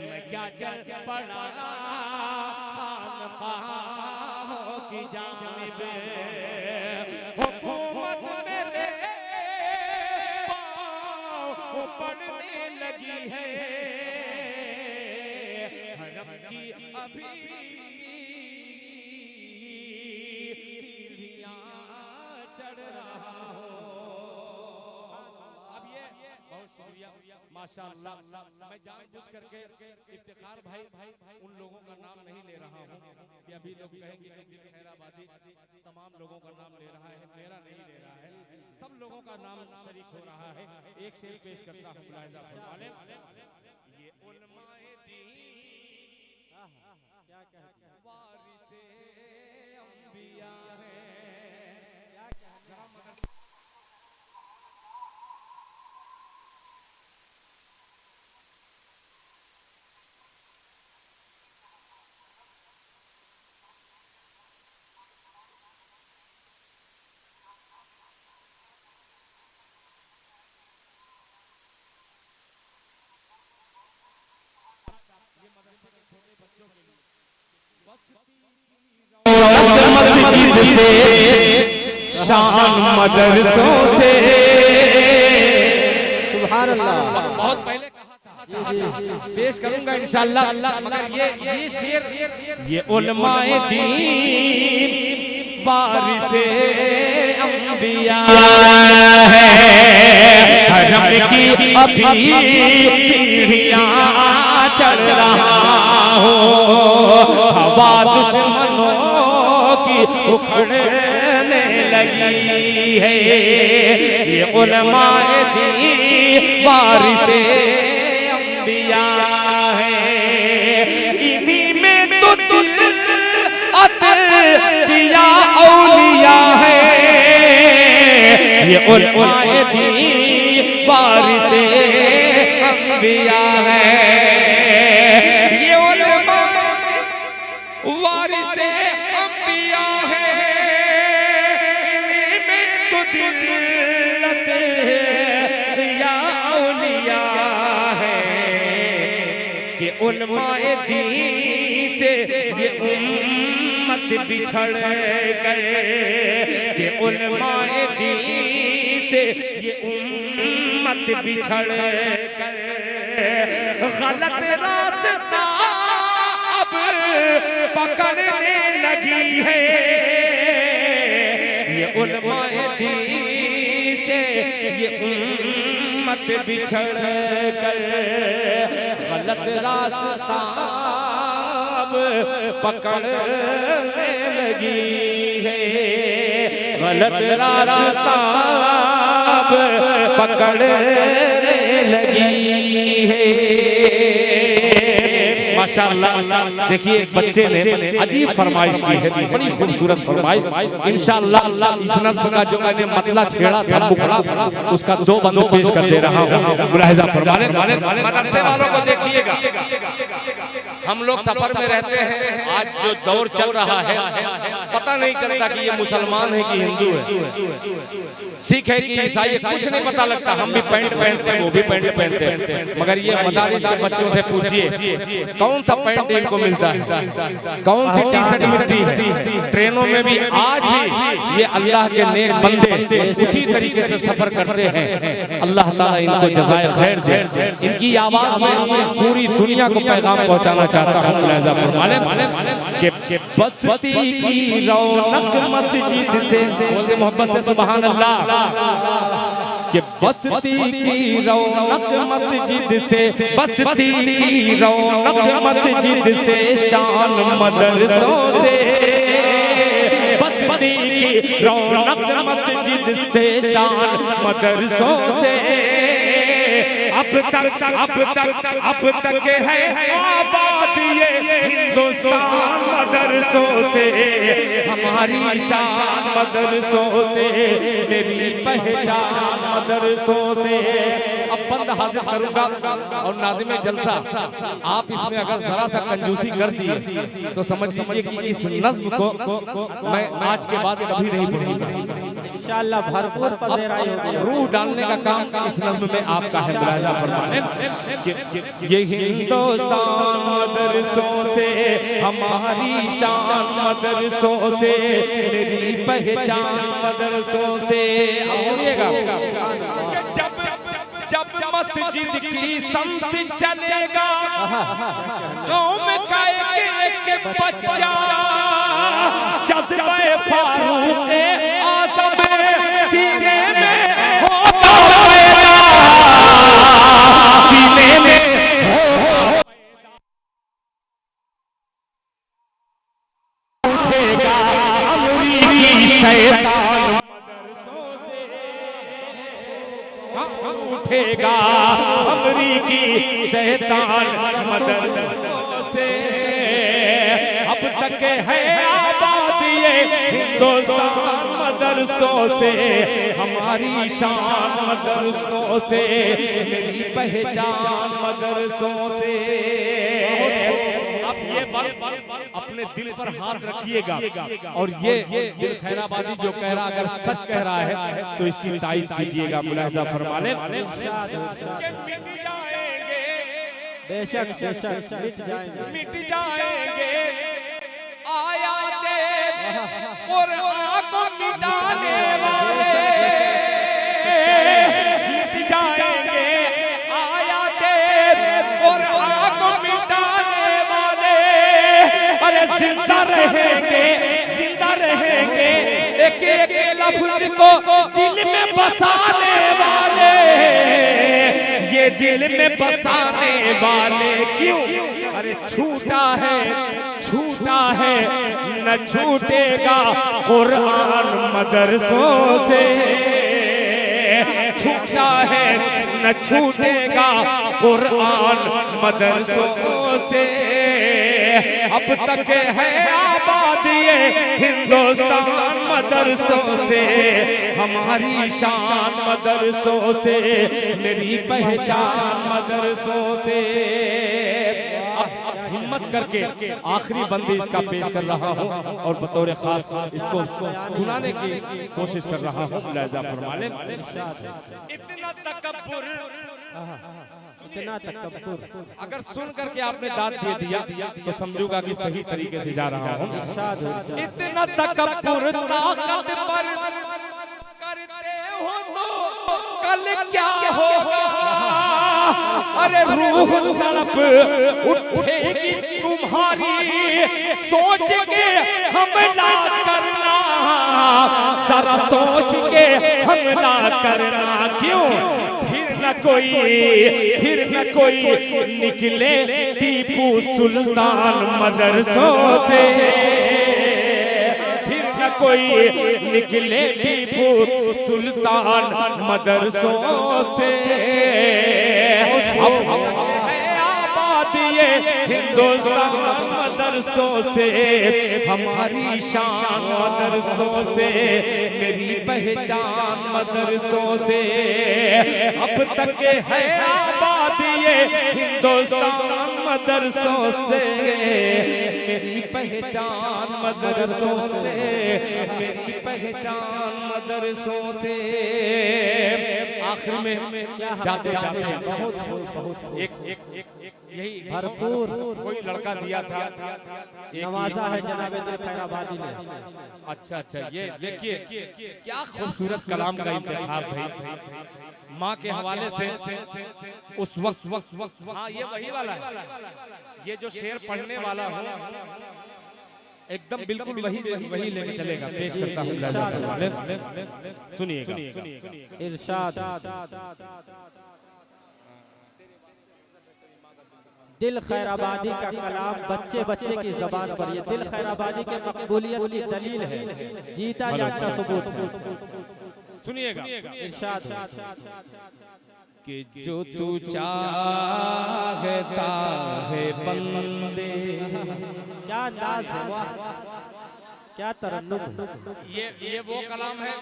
मैं क्या चल पड़ा खानकाहों की जानिब, हुकूमत मेरे पाँव पड़ने लगी है, हरम की अभी सीढ़ियाँ चढ़ रहा हो। अब ये बहुत शुक्रिया माशाअल्लाह। मैं जानबूझ करके इफ्तिखार भाई उन लोगों का नाम नहीं ले रहा हूँ कि अभी लोग कहेंगे कि दिल खैराबादी तमाम लोगों का नाम ले रहा है, मेरा नहीं ले रहा है, सब लोगों का नाम शरीक हो रहा है। एक शेर पेश करता हूँ मुलाहिजा फरमाने। ये उलमाए दीन
क्या कहते हैं,
वारिसे अंबिया हैं, मस्जिद से शान मदरसों से,
सुभान अल्लाह।
बहुत पहले कहा था, पेश करूंगा इंशाअल्लाह, मगर ये शेर ये उलमाए दीन वारिसे अंबिया है, हरम की अभी सीढ़ियाँ चढ़ रहा हो, हवा दुश्मनों की उखड़ने लगी है, ये उलमाए दीन वारिसे अंबिया है, इन्हीं में तो दिल दिया औलिया है, ये उलमाए दी वारिसे अंबिया है, ये उलमा वारिसे अंबिया है, इनमें तो दिल्लत दिया औलिया है, कि उलमाए दी से ये उम्मत बिछड़ गए, कि उलमाए दी से ये उम्मत बिछड़ गए, गलत रास्ता अब पकड़ने लगी है, ये उलमाए दी से ये उम्मत बिछड़ गए, गलत रास्ता पकड़ने लगी है, गलत रास्ता पकड़ने लगी है। माशाअल्लाह, देखिए एक बच्चे ने अजीब फरमाइश की है, बड़ी खूबसूरत फरमाइश। इंशाअल्लाह इस नस्म का जो मैंने मतला छेड़ा था मुखड़ा, उसका दो बंदों पेश कर दे रहा हूँ, मुलाहिजा फरमाने। मदरसे वालों को देखिएगा, हम लोग सफर में रहते हैं, आज जो दौर चल रहा है पता नहीं चलता कि ये मुसलमान है कि हिंदू है, सिख है कि ईसाई, कुछ नहीं पता लगता। हम भी पैंट पहनते हैं, वो भी पैंट पहनते हैं, मगर ये मदारिस के बच्चों से पूछिए कौन सा पैंट इनको मिलता है, कौन सी टी शर्ट मिलती है। ट्रेनों में भी आज भी ये अल्लाह के नेक बंदे उसी तरीके से सफर करते हैं। अल्लाह ताला इनको जज़ाए खैर दे। इनकी आवाज में पूरी दुनिया को पैगाम पहुंचाना चाहता हूँ। कि बस्ती की रौनक मस्जिद से, बोलते मोहब्बत से सुभान अल्लाह, कि बस्ती की रौनक मस्जिद से, बस्ती की रौनक मस्जिद से, शान मदरसों से, बस्ती की रौनक मस्जिद से, शान मदरसों से, अब तक है आबाद ये हिंदुस्तान मदरसों से, हमारी शान मदरसों से, मेरी पहचान मदरसों से। अब बंद हाजिर करूंगा और नाज़िम जलसा आप इसमें अगर जरा सा कंजूसी कर दिए तो समझ लीजिए कि इस नज़्म को मैं आज के बाद कभी नहीं पढ़ूंगा।
इंशाअल्लाह भरपूर पज़ेराई होगी।
रूह डालने का काम इस नज़्म में आपका है। मुलाहिज़ा फरमाने कि ये हिंदुस्तान मदरसों से, हमारी शान मदरसों से, मेरी पहचान मदरसों से। सुनिएगा, जब मस्जिद की संत चलेगा, कौम का एक बच्चा जज्बे फारूक आज़म सीने में होगा पैदा, सीने में उठेगा अमरीकी शैतान, उठेगा अमरीकी शैतान मदरसों से। अब तक है आबाद ये हिंदुस्तान मदरसों से, हमारी शान मदरसों से, मेरी पहचान मदरसों से। अब ये बात अपने दिल पर हाथ रखिएगा और ये दिल खैराबादी जो कह रहा अगर सच कह रहा है तो इसकी तारीफ कीजिएगा। मुलाहिज़ा फरमाने मिट जाएंगे,
बेशक बेशक मिट
जाएंगे आयाते कुरान को मिटाने वाले, मिट जाएंगे आयाते कुरान को मिटाने वाले। अरे जिंदा रहेंगे, जिंदा रहेंगे, एक एक लफ्ज को दिल में बसाने वाले, ये दिल में बसाने वाले क्यों? अरे छूटा है न छूटेगा कुरान मदरसों से, छूटा है न छूटेगा कुरान मदरसों से। अब तक है आबादी हिंदुस्तान मदरसों से, हमारी शान मदरसों से, मेरी पहचान मदरसों से। हिम्मत करके आखिरी बंदी इसका पेश कर रहा हूँ और बतौर खास इसको सुनाने की कोशिश कर रहा हूँ। मुलाहिजा फरमा लें। इतना तकब्बुर, अगर सुन करके आपने दाद दे दिया तो समझूंगा कि सही तरीके से जा रहा हूँ। इतना तकब्बुर ताकत पर करते हो तो कल क्या होगा, अरे रूह तड़प उठेगी तुम्हारी, सोच के हमला करना, जरा सोच के हमला करना। क्यों फिर न कोई निकले टीपू सुल्तान मदरसों से, फिर न कोई निकले टीपू सुल्तान मदरसों से। अब हिंदुस्तान मदरसों से, हमारी शान मदरसों से, मेरी पहचान मदरसों से। अब तक है आबादी हिंदुस्तान मदरसों से, मेरी पहचान मदरसों से, मेरी पहचान मदरसों से। आखिर में जाते जाते एक यही
भरपूर
कोई लड़का दिया था,
नवाजा है जनाब दिल खैराबादी ने।
अच्छा अच्छा, ये देखिए क्या खूबसूरत कलाम का इंतखाब है। माँ के हवाले से उस वक्त हाँ ये वही वाला है, ये जो शेर पढ़ने वाला हूँ एकदम बिल्कुल वही लेके चलेगा। पेश करता हूँ, सुनिएगा।
इरशाद दिल खैराबादी का कलाम बच्चे बच्चे की जबान पर, ये दिल खैराबादी के मकबूलियत की दलील है, जीता जागता सबूत है।
सुनिएगा।
इरशाद
कि जो तू चाहता है बंदे,
क्या अंदाज है, वाह क्या तरन्नुम।
ये वो कलाम है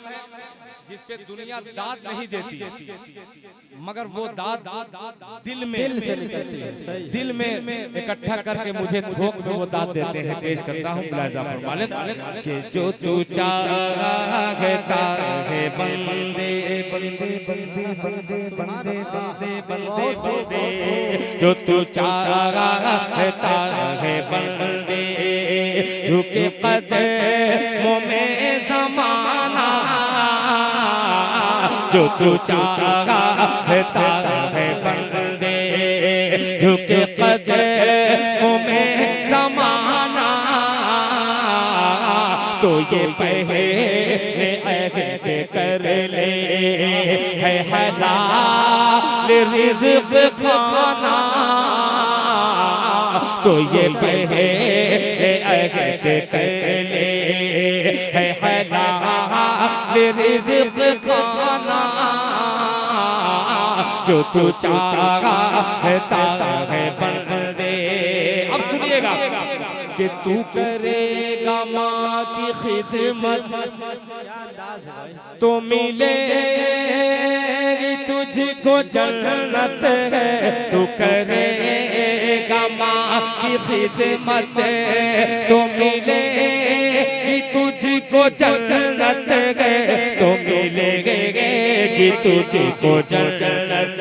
जिस पे दुनिया दाद नहीं देती, मगर वो दाद दिल में दिल में इकट्ठा करके मुझे थोक में वो दाद देते हैं। पेश करता हूँ, मुलाहिजा फरमा लें कि जो तू चाहता है बंदे बंदे बंदे बंदे बंदे बंदे बंदे बंदे, जो तू चाहता है बंदे, झुके कदमों में ज़माना, जो तू चाहता है बंदे, झुके कदमों में ज़माना, तो ये पहले अहद कर ले है हलाल रिज़्क़ खाना, तो ये पहले अहद कर ले है हलाल रिज़्क़ खाना, जो तू चाहता है बंदे। अब सुनिएगा कि तू करेगा माँ की खिदमत तो मिलेगी तुझको जन्नत है, तू करेगा माँ की खिदमत तो मिलेगी तुझको जन्नत है, तो मिलेगी तुझको जन्नत,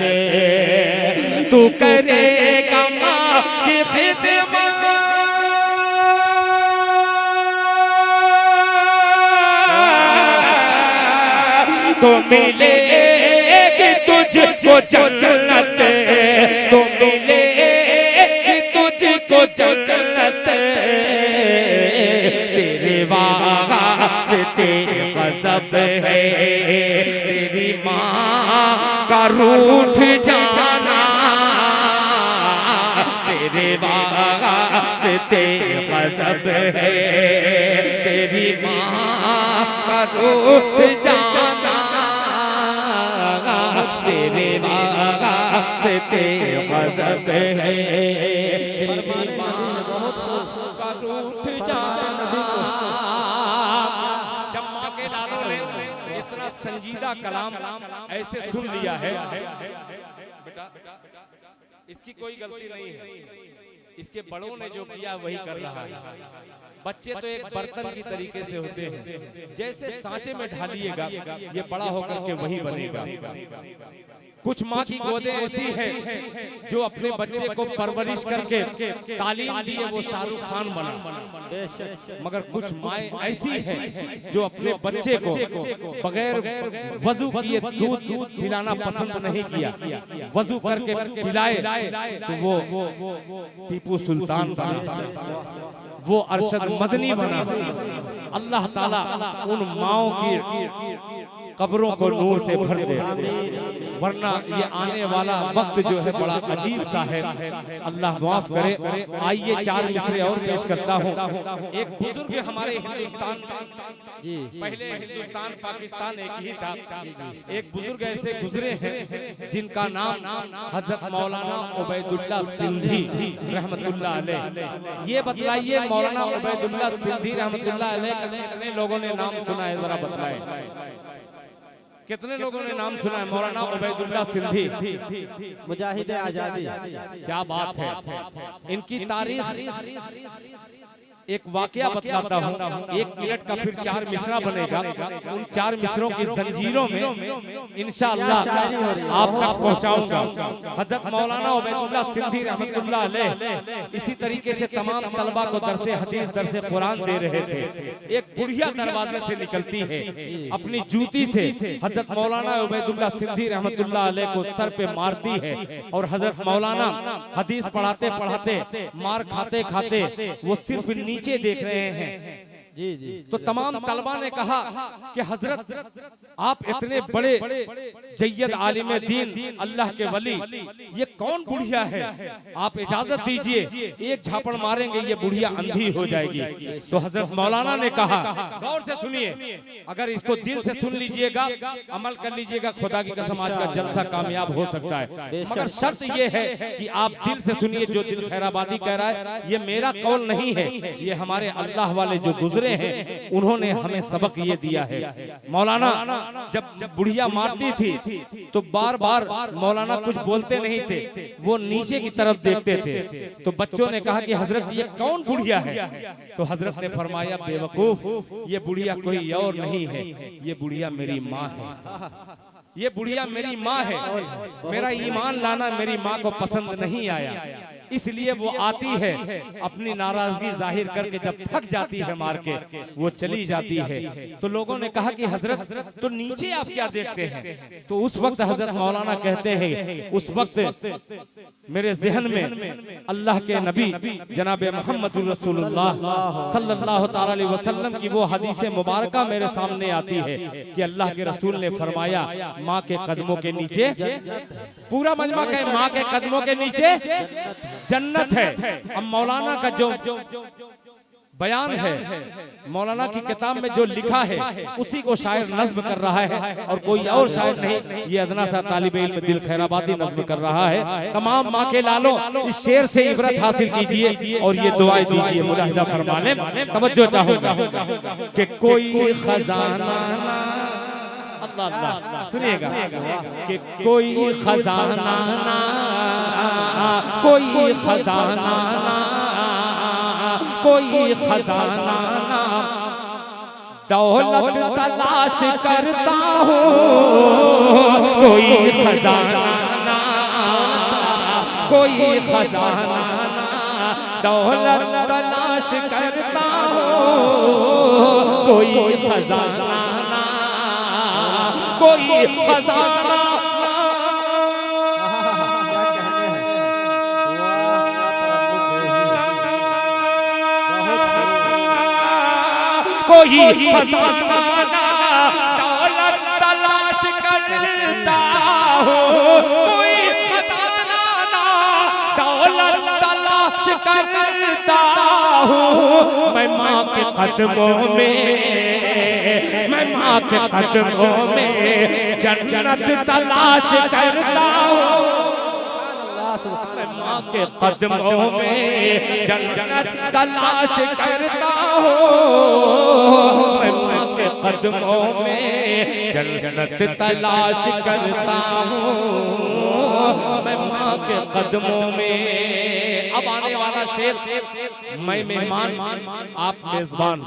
तू करेगा माँ की खिदमत तो मिलेगी तुझको जन्नत, तो मिलेगी तुझको जन्नत, तेरे वास्ते गज़ब है तेरी माँ का रूठ जाना, तेरे वास्ते गज़ब है तेरी माँ का रूठ जाना, तेरे वास्ते गज़ब है तेरी माँ का रूठ जाना। जब माँ के लालों ने इतना संजीदा कलाम ऐसे सुन लिया है, बेटा इसकी कोई गलती नहीं है, इसके बड़ों ने जो किया वही कर रहा है। बच्चे तो एक बर्तन की तरीके से होते हैं, जैसे सांचे में ढालिएगा ये बड़ा होकर के वही बनेगा। कुछ माँ की गोदें ऐसी हैं जो अपने बच्चे को परवरिश करके तालीम दिए वो शाहरुख खान बना, मगर कुछ माएँ ऐसी हैं जो अपने बच्चे को बगैर वजू किए दूध पिलाना पसंद नहीं किया, वजू करके पिलाए तो वो टीपू सुल्तान बना, वो अरशद मदनी बना। अल्लाह ताला उन माओं की कब्रों को नूर से भर दे, वरना ये आने वाला वक्त जो है बड़ा अजीब सा है। अल्लाह माफ करे। आइए 4 मिसरे और पेश करता हूँ। एक बुजुर्ग हमारे हिंदुस्तान में, पहले हिंदुस्तान पाकिस्तान एक ही था, एक बुजुर्ग ऐसे गुजरे हैं जिनका नाम हजरत मौलाना उबैदुल्लाह सिंधी रहमतुल्लाह अलैह। ये बतलाइए मौलाना उबैदुल्लाह सिंधी रहमतुल्लाह अलैह कितने लोगों ने नाम सुना है, जरा बताएं कितने लोगों ने नाम सुना है मौलाना उबैदुल्लाह सिंधी
मुजाहिद आजादी।
क्या बात है। इनकी तारीख एक वाकया बतलाता हूँ, 1 मिनट का फिर 4 मिसरा बनेगा। उन 4 मिसरों की जंजीरों में इंशाअल्लाह आप तक पहुँचाऊंगा। हजरत मौलाना उबैदुल्लाह सिंधी रहमतुल्लाह अलैह इसी तरीके से तमाम तलबा को दरसे हदीस दरसे कुरान दे रहे थे। एक बुढ़िया दरवाजे से निकलती है, अपनी जूती से हजरत मौलाना उबैदुल्लाह सिंधी रहमतुल्लाह अलैह को सर पे मारती है, और हजरत मौलाना हदीस पढ़ाते पढ़ाते मार खाते खाते वो सिर्फ नीचे देख रहे हैं।
जी जी।
तो तमाम तलबा ने कहा कि हजरत आप इतने बड़े जय्यद आलिम दीन अल्लाह के वली, ये कौन बुढ़िया है, आप इजाजत दीजिए, एक झापड़ मारेंगे ये बुढ़िया अंधी हो जाएगी। तो हजरत मौलाना ने कहा, गौर से सुनिए, अगर इसको दिल से सुन लीजिएगा, अमल कर लीजिएगा, खुदा की कसम आज का जलसा कामयाब हो सकता है। मगर शर्त ये है कि आप दिल से सुनिए, जो दिल खैराबादी कह रहा है ये मेरा कौल नहीं है, ये हमारे अल्लाह वाले जो गुजरे हैं उन्होंने हमें सबक ये दिया है। मौलाना जब बुढ़िया मारती थी तो बार बार मौलाना कुछ बोलते नहीं थे, वो नीचे की तरफ देखते थे। तो बच्चों ने कहा कि हजरत ये कौन बुढ़िया है? तो हजरत ने फरमाया, बेवकूफ, ये बुढ़िया कोई और नहीं है, ये बुढ़िया मेरी माँ है, ये बुढ़िया मेरी माँ है। मेरा ईमान लाना मेरी माँ को पसंद नहीं आया, इसलिए वो आती है, अपनी नाराजगी जाहिर करके जब थक जाती है मार के वो चली जाती है। तो लोगों ने कहा कि हजरत तो नीचे आप क्या देखते हैं? तो उस वक्त हजरत मौलाना कहते हैं, उस वक्त मेरे जहन में अल्लाह के नबी जनाब मोहम्मदुर रसूलुल्लाह सल्लल्लाहु ताला अलैहि वसल्लम की वो हदीस मुबारका मेरे सामने आती है कि अल्लाह के रसूल ने फरमाया, माँ के कदमों के नीचे, पूरा मजमा कहे, माँ के कदमों के नीचे जन्नत है। अब मौलाना का जो बयान है, मौलाना की किताब में जो लिखा है उसी को शायर नज्म कर रहा है, और कोई और शायर नहीं, ये अदना सा तालिबे इल्म दिल खैराबादी नज्म कर रहा है। तमाम माँ के लालों, इस शेर से इबरत हासिल कीजिए और ये दुआएं दीजिए। मुलाहिजा फरमा लें, तवज्जो चाहूंगा कि कोई खजाना, अल्लाह अल्लाह सुनिएगा, कि कोई खजाना ना, कोई खजाना ना, कोई खजाना ना, दौलत तलाश करता हूँ, कोई खजाना ना, कोई खजाना ना, दौलत तलाश करता हूँ, कोई खजाना ना, कोई खजाना ना। कोई खजाना ना, दौलत तलाश करता हो, कोई खजाना ना, दौलत तलाश करता हो। मैं माँ के कदमों में, मैं माँ के कदमों में जन्नत तलाश करता हूँ। मैं माँ के कदमों में जन्नत तलाश करता हूँ, मैं माँ के कदमों में जन्नत तलाश करता हूँ, मैं माँ के कदमों में। अब आने वाला शेर, मैं मेहमान आप मेजबान,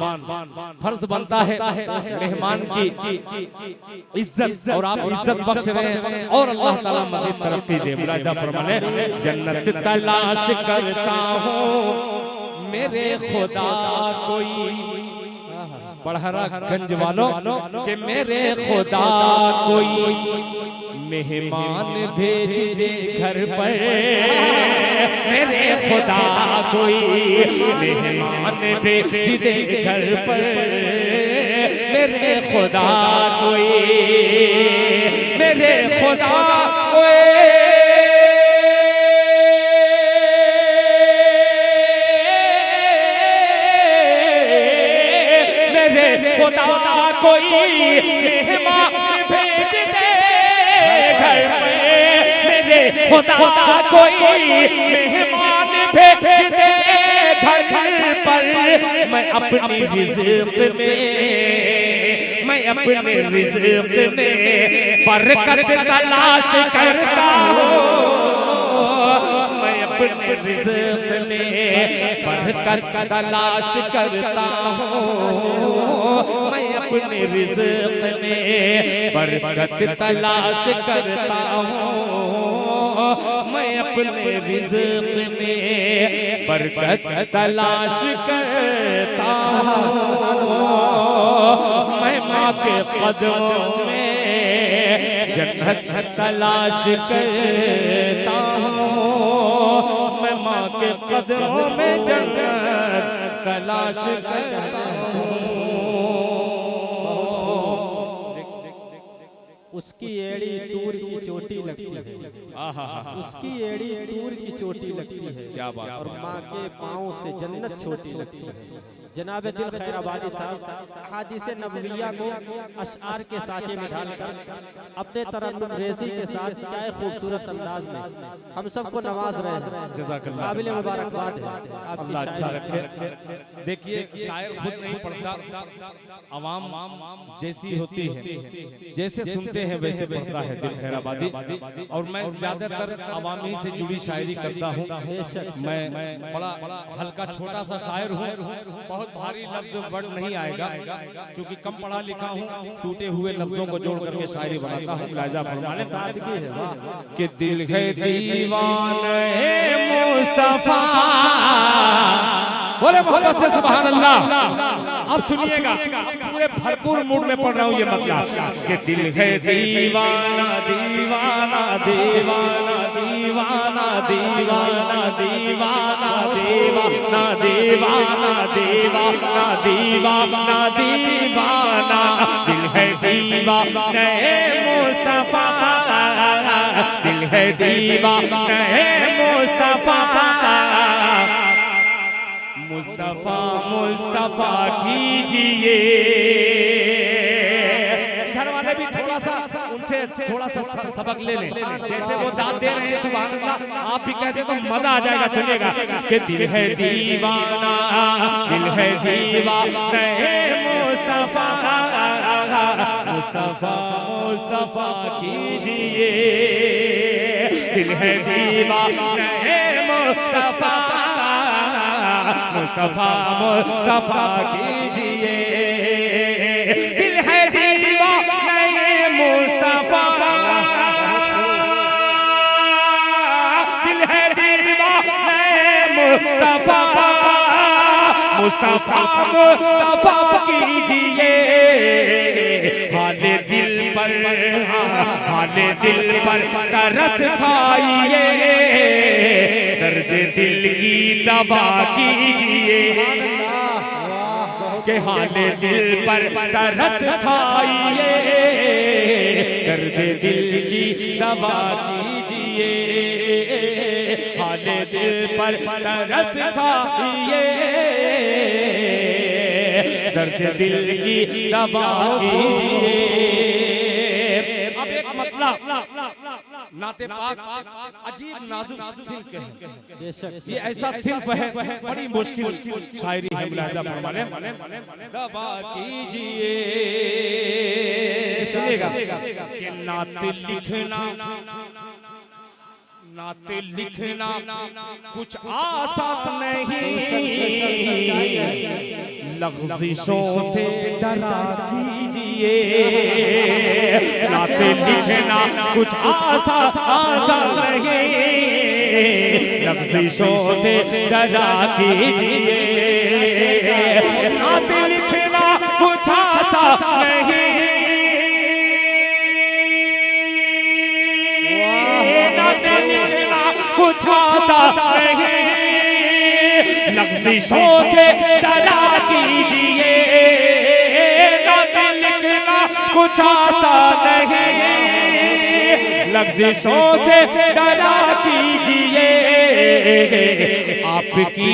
फर्ज बनता है मेहमान की इज्जत और आप इज्जत बख्श रहे हैं और अल्लाह ताला मजीद तरक्की दे। मुलाहिजा फरमाने जन्नत तलाश करता हूँ मेरे खुदा कोई, बड़हरा गंज वालों के मेरे खुदा कोई मेहमान भेज दे घर पर, मेरे खुदा कोई मेहमान भेज दे घर पर, मेरे खुदा कोई, मेरे खुदा कोई खुदा कोई मेहमान भेज दे घर पे, मेरे खुदा कोई मेहमान भेज दे घर पर। मैं अपनी रिज़्क़ में, मैं अपने रिज़्क़ में बरकत तलाश करता हूँ, मैं अपने रिज़्क़ में बरकत तलाश करता हूँ, मैं अपने रिज़्क़ में बरकत तलाश करता हूँ, मैं अपने रिज़्क़ में बरकत तलाश करता हूँ, मैं माँ के कदमों में जन्नत तलाश करता हूँ, मैं माँ के कदमों में जन्नत तलाश करता हूँ।
उसकी एड़ी दूर की चोटी लगती है, उसकी एड़ी दूर की चोटी लगती है,
क्या बात,
और माँ के पाँव से जन्नत छोटी लगती है। जनाब दिल खैर आबादी साहब अहादीस नबविया को अशआर के साचे में ढालकर अपने तरन्नुम रेज़ी के साथ क्या खूबसूरत अंदाज में हम सबको नवाज रहे हैं।
जज़ाकल्लाह,
काबिल मुबारकबाद है,
अल्लाह अच्छा रखे। देखिए शायर खुद नहीं पढ़ता, अवाम जैसी होती है, जैसे सुनते हैं वैसे पढ़ता है दिल खैर आबादी। और मैं ज्यादातर अवामी से जुड़ी शायरी करता हूँ। मैं बड़ा हल्का छोटा सा शायर हूँ, बहुत भारी लफ्ज वर्ड नहीं आएगा क्योंकि कम पढ़ा लिखा हूँ, टूटे हुए लफ्जों को जोड़ करके शायरी बनाता हूँ। लाजा फरमाने कि दिल है दीवाना है मुस्तफा, बोले मोहब्बत से सुभान अल्लाह। अब सुनिएगा, पूरे भरपूर मूड में पढ़ रहा हूँ ये मतलब कि दिल है दीवाना दीवाना दीवाना दीवाना दीवाना दीवाना दीवाना दीवाना दीवाना दीवाना दीवाना, दिल है दीवाना मुस्तफा, दिल है दीवाना मुस्तफा, मुस्तफा मुस्तफा कीजिए। इधर वाले भी थोड़ा सा उनसे थोड़ा सा सबक ले लें, जैसे वो दाद दे रहे हैं सुभान अल्लाह, आप भी कहते तो मजा आ जाएगा। सुनिएगा कि दिल है दीवाना, दिल है दीवाना मुस्तफा, मुस्तफा मुस्तफा कीजिए, दिल है दीवाना मुस्तफा, मुस्तफा मुस्तफा कीजिए, दिल है दीवाना मुस्तफा, दिल है दीवाना मुस्तफा, मुस्तफा मुस्तफा कीजिए, हाले दिल पर, हाले दिल पर तरस खाइए, दर्द दिल की दवा कीजिए, के हाले दिल पर तरस खाइए, दर्द दिल की दवा कीजिए, हाले दिल पर तरस खाइए, दर्द दिल की दवा कीजिए। अब एक मतलब नाते पाक अजीब नाजुक सिल्क है।
बेशक
ये ऐसा सिल्क है, बड़ी मुश्किल शायरी है। मुलाहिजा फरमाने दवा कीजिए कि नाते लिखना कुछ आसान नहीं, लग़्ज़िशों से डरा कीजिए। नाते लिखना कुछ आसान नहीं, लग़्ज़िशों से डरा कीजिए। नाते लिखना कुछ आसान नहीं, नाते लिखना कुछ आसान नहीं, लग़्ज़िशों से डरा कीजिए। नाते लिखना कुछ आसान नहीं, लग़्ज़िशों से डरा कीजिए। आपकी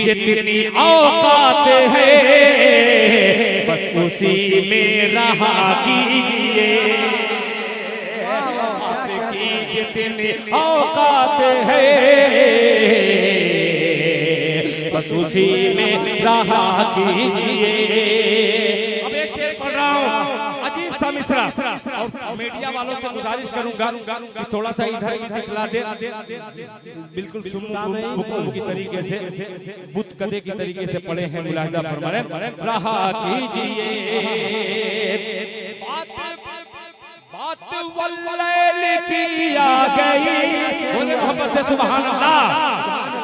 जितनी औकात है, बस उसी में रहा कीजिए। आपकी जितनी औकात है, बस उसी में रहा कीजिए। अब एक शेर पढ़ रहा हूँ, अजीब सा मिसरा, और मीडिया वालों से गुजारिश करूंगा कि थोड़ा सा इधर दिखला दे, बिल्कुल सुम्मुम की तरीके से, बुत कदे की तरीके से पढ़े हैं। मुलाहिजा फरमाने रहा कीजिए। बात वल्लैल की आ गई, बोले मोहब्बत से सुभान अल्लाह,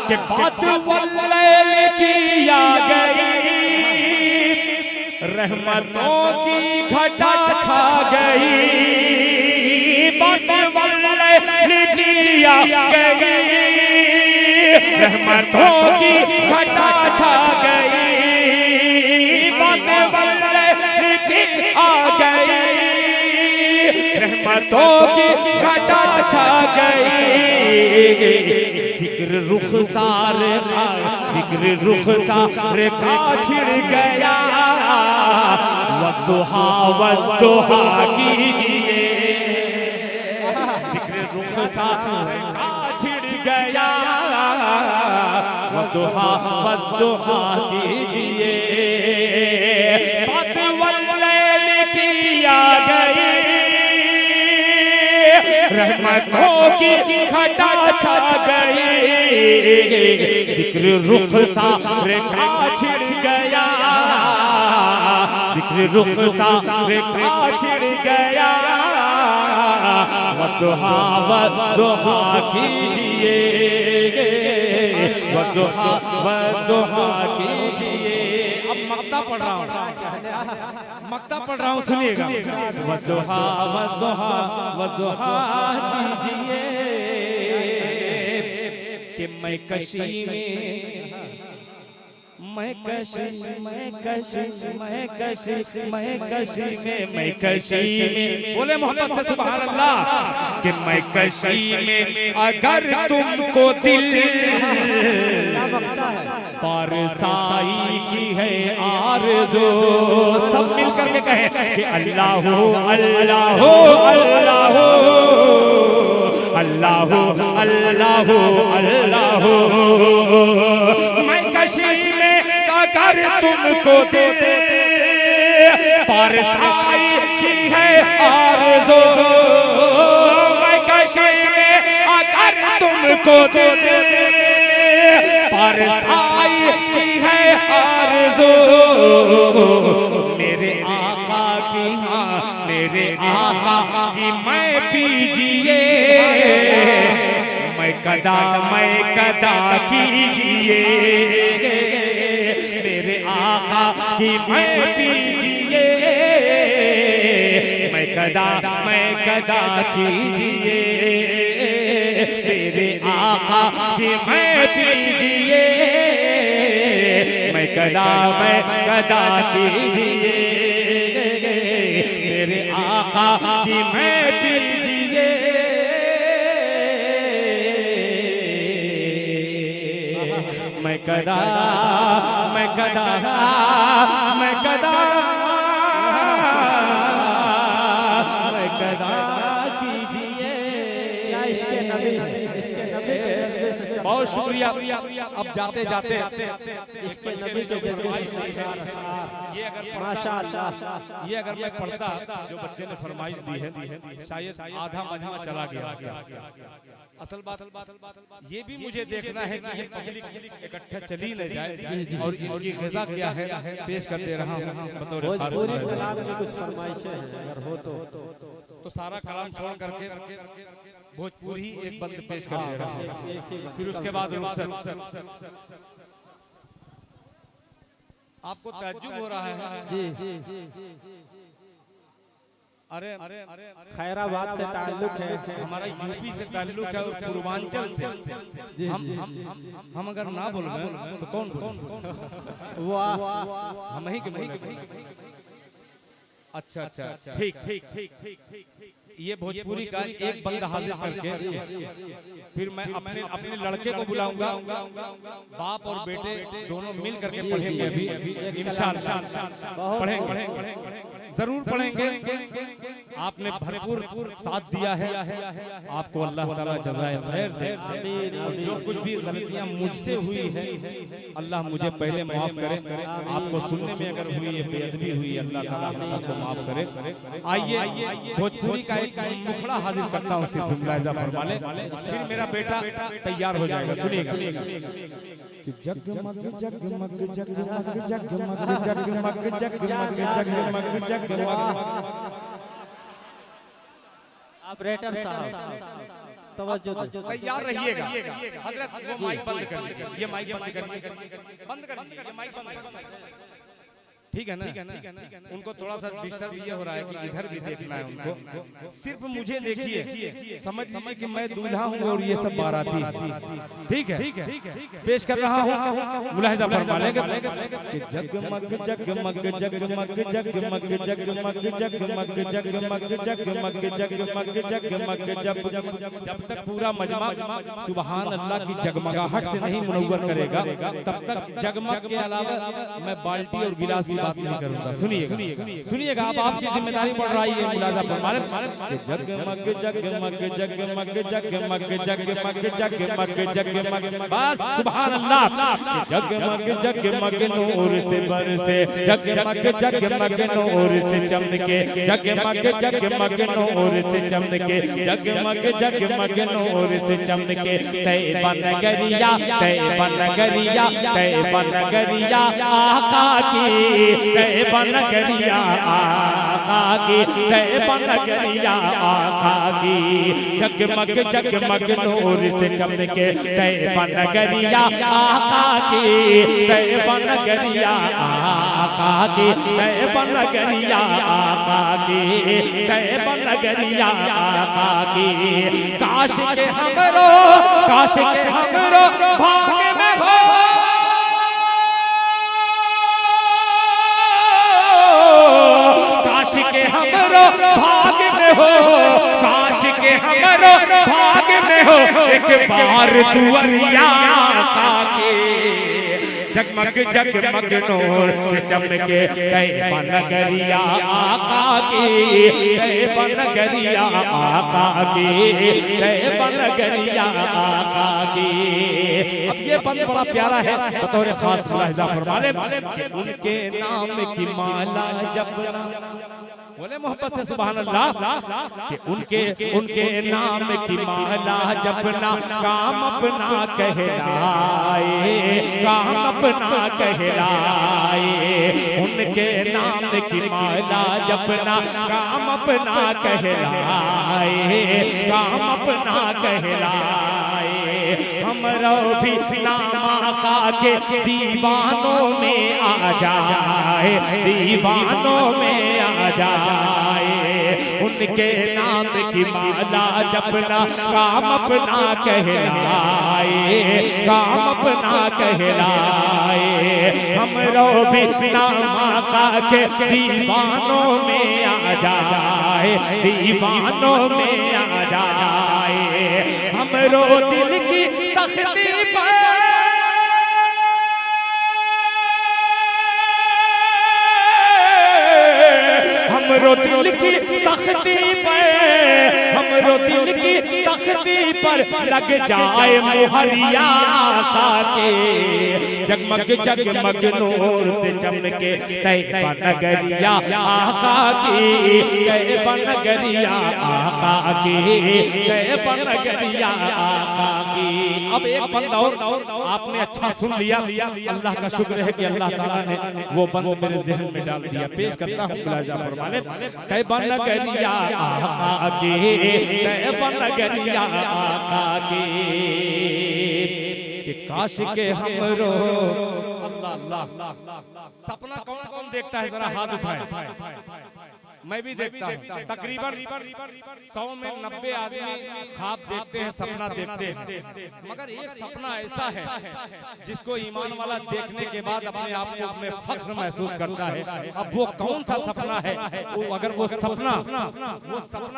कि बात वल्लैल की आ गई, रहमतों की घटा छा गई। बात वल्लैल की आ गई, रहमतों की घटा छा गई। बात वल्लैल की आ गई, रहमतों की घटा छा गई। जिक्र रुखसार का छिड़ गया, वद्दुहा कीजिए। जिक्र रुखसार का छिड़ गया, वद्दुहा कीजिए। बात वल्लैल की आ गई, रहमतों की घटा छा गई। जिक्र रुखसार का छिड़ गया, जिक्र रुखसार का छिड़ गया। वद्दुहा कीजिए, वद्दुहा कीजिए। अब मक्ता पढ़ रहा हूँ, सुनिएगा। वद्दुहा कीजिए कि मैं कशी में बोले मोहब्बत से सुभान अल्लाह, कि मैं कशी में अगर तुमको दिल पारसाई की है आरज़ू। सब मिल करके कहें कि अल्लाह हो अल्लाह हो अल्लाह हो अल्लाह हो अल्लाह हो अल्लाह हो। मैं कशी में अगर तुमको दिल पारसाई की है आरज़ू। मैं कशी में अगर तुमको दिल पारसाई की है आरज़ू। मेरे आका की, हाँ मेरे आका की मैं पीजिए। मैं कदा कीजिए। मेरे आका की मैं पीजिए। मैं कदा कीजिए। मेरे आका की मैं पीजिए। मैं कदा कीजिए। मेरे आका की मैं पीजिए। मैं कदा पैदा कीजिए।
क्या इसके नबी इसके नबी के जज्बे से चलता
बहुत शुक्रिया। अब जाते जाते
इसके नबी के जज्बे से
ये अगर
माशाअल्लाह
ये अगर मैं पढ़ता जो बच्चे ने फरमाइश दी है शायद आधा मजमा चला गया। असल बात ये भी मुझे देखना है कि ये पब्लिक इकट्ठा चली न जाए और इनकी ग़िज़ा क्या है पेश कर दे रहा हूँ बतौर खास।
पूरी कलाम में कुछ फरमाइशें हैं अगर हो तो
सारा कलाम छोड़ करके भोजपुरी एक बंद पेश कर दे रहा हूँ, फिर उसके बाद रुखसत। आपको ताज्जुब हो रहा है?
जी
अरे
खैराबाद से ताल्लुक है,
हमारा यूपी से ताल्लुक है और पूर्वांचल से। हम अगर ना बोल रहे तो कौन बोल?
वाह
हम ही के बोले। अच्छा अच्छा ठीक। ये भोजपुरी का एक बंद हाजिर करके फिर मैं अपने लड़के को बुलाऊंगा, बाप और बेटे दोनों मिल करके पढ़ेंगे अभी इंशाअल्लाह। पढ़ेंगे जरूर पढ़ेंगे। आपने भरपूर साथ दिया है, आपको अल्लाह ताला जज़ाए खैर दे। और जो कुछ भी गलतियां मुझसे हुई है अल्लाह मुझे पहले माफ करे। आपको सुनने में अगर हुई है बेअदबी हुई, अल्लाह ताला हम सबको माफ करे। आइए भोजपुरी का एक मुखड़ा हाजिर करता हूँ, सिर्फ मुलाहिजा फरमा ले, फिर मेरा बेटा तैयार हो जाएगा। सुनिएगा कि जगमग जगमग जगमग जगमग जगमग जगमग जगमग जगमग।
ऑपरेटर साहब तवज्जो
तैयार रहिएगा। हजरत वो माइक बंद कर दीजिए, ये माइक बंद करिए, बंद कर दीजिए, ये माइक बंद कर दीजिए। ठीक है ना? उनको थोड़ा सा डिस्टर्ब ये हो रहा है कि इधर भी देखना है उनको। सिर्फ मुझे देखिए, समझ लीजिए कि मैं दूल्हा हूँ और ये सब बाराती। ठीक है, पेश कर रहा हूँ, मुलाहिजा फरमा लेंगे कि जगमग जगमग जगमग जगमग जगमग जगमग जगमग जगमग जगमग जगमग। जब तक पूरा मजमा सुबहान अल्लाह की जगमगाहट से नहीं मुनव्वर करेगा तब तक जगमग के अलावा मैं बाल्टी और गिलास की बात नहीं करूंगा। सुनिएगा, आप आपकी जिम्मेदारी पड़ रही है। मुलाजा फरमाने कि जगमग जगमग जगमग जगमग जगमग जगमग जगमग। बस सुभान अल्लाह। जगमग जगमग नूर से बरसे, जगमग जगमग नूर से चमके, जगमग जगमग नूर से चमके, जगमग जगमग नूर से चमके। तैयबा नगरिया, तैयबा नगरिया, तैयबा नगरिया आका की, तैयबा नगरिया आका की, तैयबा नगरिया आका की। जगमग जगमग नूर से चमके, तैयबा नगरिया आका की, तैयबा नगरिया आका की, तैयबा नगरिया आका की, तैयबा नगरिया आका की। काश के हमरो, काश के हमरो भाग्य में हो, काश के हमरो भाग्य में हो, काश के हमरो भाग्य में हो एक बार दुआरिया आका के। जगमग जगमग नूर से चमके, तैयबा नगरिया आका की, तैयबा नगरिया आका की, तैयबा नगरिया आका की। अब ये बंद बड़ा प्यारा है, बतौर खास मुलाहिजा फरमा ले कि उनके नाम की माला जपना, बोले मोहब्बत से सुभान अल्लाह। कि उनके नाम की माला जपना काम अपना कहलाए, काम अपना कहलाए। उनके नाम की माला जपना काम अपना कहलाए, काम अपना कहलाए। हमरो भी नाम आका के दीवानों में आ जाए, दीवानों में आ जाए। उनके नाम की माला जपना काम अपना कहलाए, काम अपना कहलाए। हमरो भी नाम आका के दीवानों में आ जाए, दीवानों में आ जाए। हमरो दिल की तख्ती पर, हमरो दिल की तख्ती पर दिल की तख्ती पर लग जाए मुहरिया आका के, जगमग जगमग नूर से चमके तैयबा नगरिया आका की, तैयबा नगरिया आका की, तैयबा नगरिया आका की। अब एक बंद और आपने अच्छा सुन लिया, अल्लाह का शुक्र है कि अल्लाह ताला ने वो बंद मेरे ज़हन में डाल दिया। पेश करता हूँ मुलाहिज़ा फरमाने, तैयबा नगरिया आका की, तैयबा नगरिया आका की, कि काश के हमरो अल्लाह अल्लाह। सपना कौन कौन देखता है, जरा हाथ उठाए। मैं भी देखता हूँ। तकरीबन 100 में 90 आदमी ख्वाब देखते हैं, सपना देखते हैं, मगर एक सपना ऐसा है जिसको ईमान वाला देखने के बाद अपने आप को में फख्र महसूस करता है। अब वो कौन सा सपना है? अगर वो सपना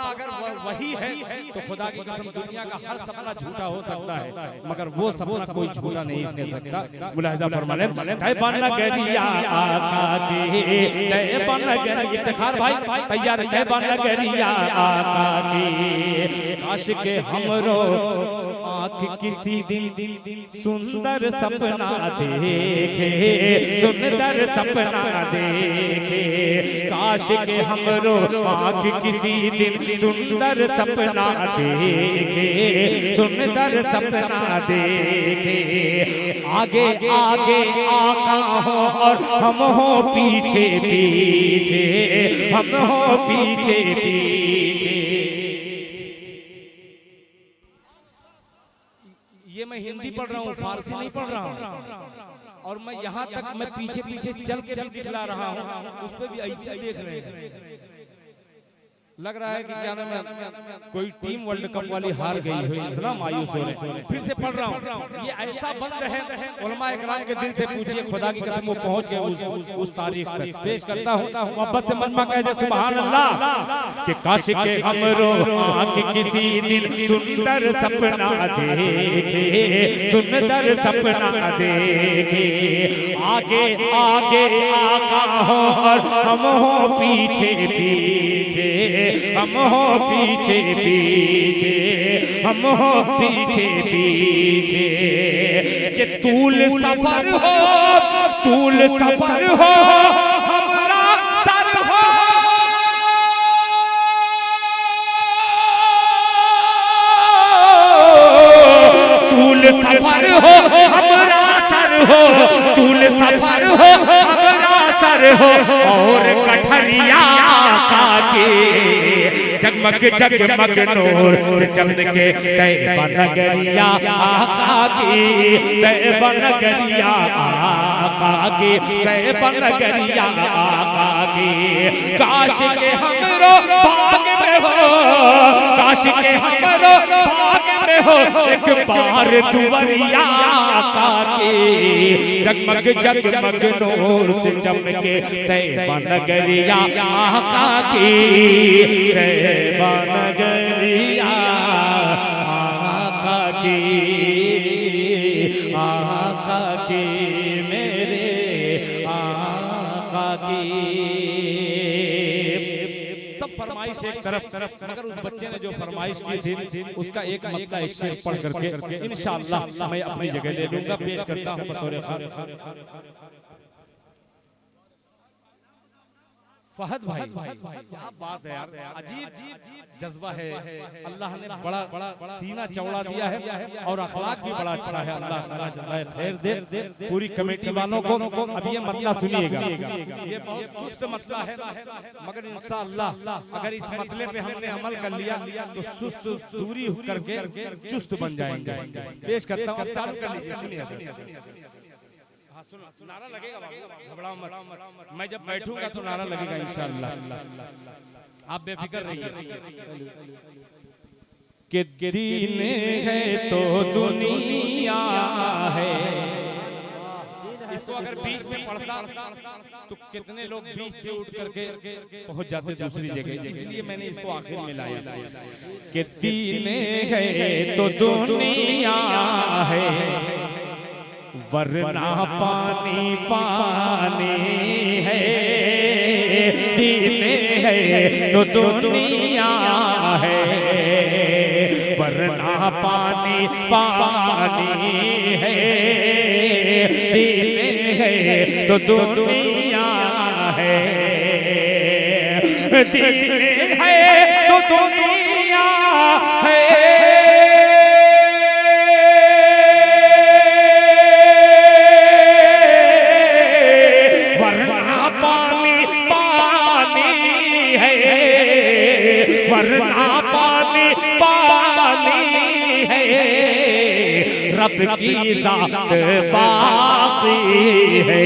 अगर वही है तो खुदा की कसम दुनिया का हर सपना झूठा हो सकता है, मगर वो सपना कोई झूठा नहीं कह सकता। मुलाहिज़ा फरमाने, तैयबा नगरिया आका की, तैयबा नगरिया, इफ्तिखार भाई तैयार, तैयबा नगरिया आका की, काश के हमरो आँख किसी दिन सुंदर सपना देखे, सुंदर सपना देखे, काश के हमरो आँख किसी दिन सुंदर सपना देखे, सुंदर सपना देखे, आगे आगे आका हो और हम हो पीछे पीछे, हम हो पीछे पीछे। ये मैं हिंदी पढ़ रहा हूँ, फारसी नहीं पढ़ रहा हूँ, और मैं यहाँ तक मैं पीछे पीछे चल के भी दिखला रहा हूँ, उस पर भी ऐसे देख रहे हैं। लग रहा है कि क्या नाम है, कोई टीम वर्ल्ड कप वाली हार गई हो, इतना मायूस हो रहे। फिर से पढ़ रहा हूँ, ये ऐसा बंद है, उलमा इकराम के दिल से पूछिए, खुदा की कसम वो पहुंच गए उस तारीख तक। पेश करता हूँ, मोहब्बत से मजमा कह दे सुभान अल्लाह, कि काश के हमरो आँख किसी दिन सुंदर सपना देखे, सुंदर सपना देखे, आगे आगे आका हो और हम हो पीछे पीछे, हम हो पीछे पीछे, हम हो पीछे पीछे, कि तूल सफर हो, तूल सफर हो, हमरा सर हो, तूल सफर हो, हमरा सर हो, तूल सफर हो, हमरा सर हो, और कठरिया आका के, जगमग जगमग नूर से चमके तैयबा नगरिया आका की, तैयबा नगरिया आका की, तैयबा नगरिया आका की, काश के हमरो भाग में हो, काश के हमरो भाग में हो, एक बार दुवरिया आका की, जगमग जगमग नूर से चमके तैयबा नगरिया आका की, तैयबा नगरिया आका की, आका की, मेरे आका की। सब फरमाइश एक तरफ, मगर उस बच्चे ने जो फरमाइश की थी उसका एक मतलब एक शेर पढ़ करके इंशाअल्लाह मैं अपनी जगह ले लूंगा। पेश करता हूँ बतौर फहद भाई, क्या बात है यार, अजीब जज्बा है, अल्लाह ने बड़ा सीना चौड़ा दिया है और अखलाक भी बड़ा अच्छा है। अल्लाह ताला जज़ाए खैर दे पूरी कमेटी वालों को। अब ये मतला सुनिएगा, ये बहुत सुस्त मतला है, मगर इंशाअल्लाह अगर इस मतले पे हमने अमल कर लिया तो सुस्त दूरी करके चुस्त बन जाएंगे। पेश करता हूँ, चालू कर लीजिए, सुनिए। नारा लगेगा, घबराओ मत, मैं जब बैठूंगा तो नारा लगेगा इंशाअल्लाह, आप बेफिक्र रहिए। कि दीन है तो दुनिया है, इसको अगर बीच में पढ़ता तो कितने लोग बीच से उठ करके पहुंच जाते दूसरी जगह, इसलिए मैंने इसको आखिर में लाया। कि दीन है तो दुनिया है, वरना पानी पानी है, दीन है तो दुनिया है, वरना पानी पानी है, दीन है तो दुनिया है, दीन है तो दुनिया है। वरना पानी पानी है, रब की ज़ात बाकी है,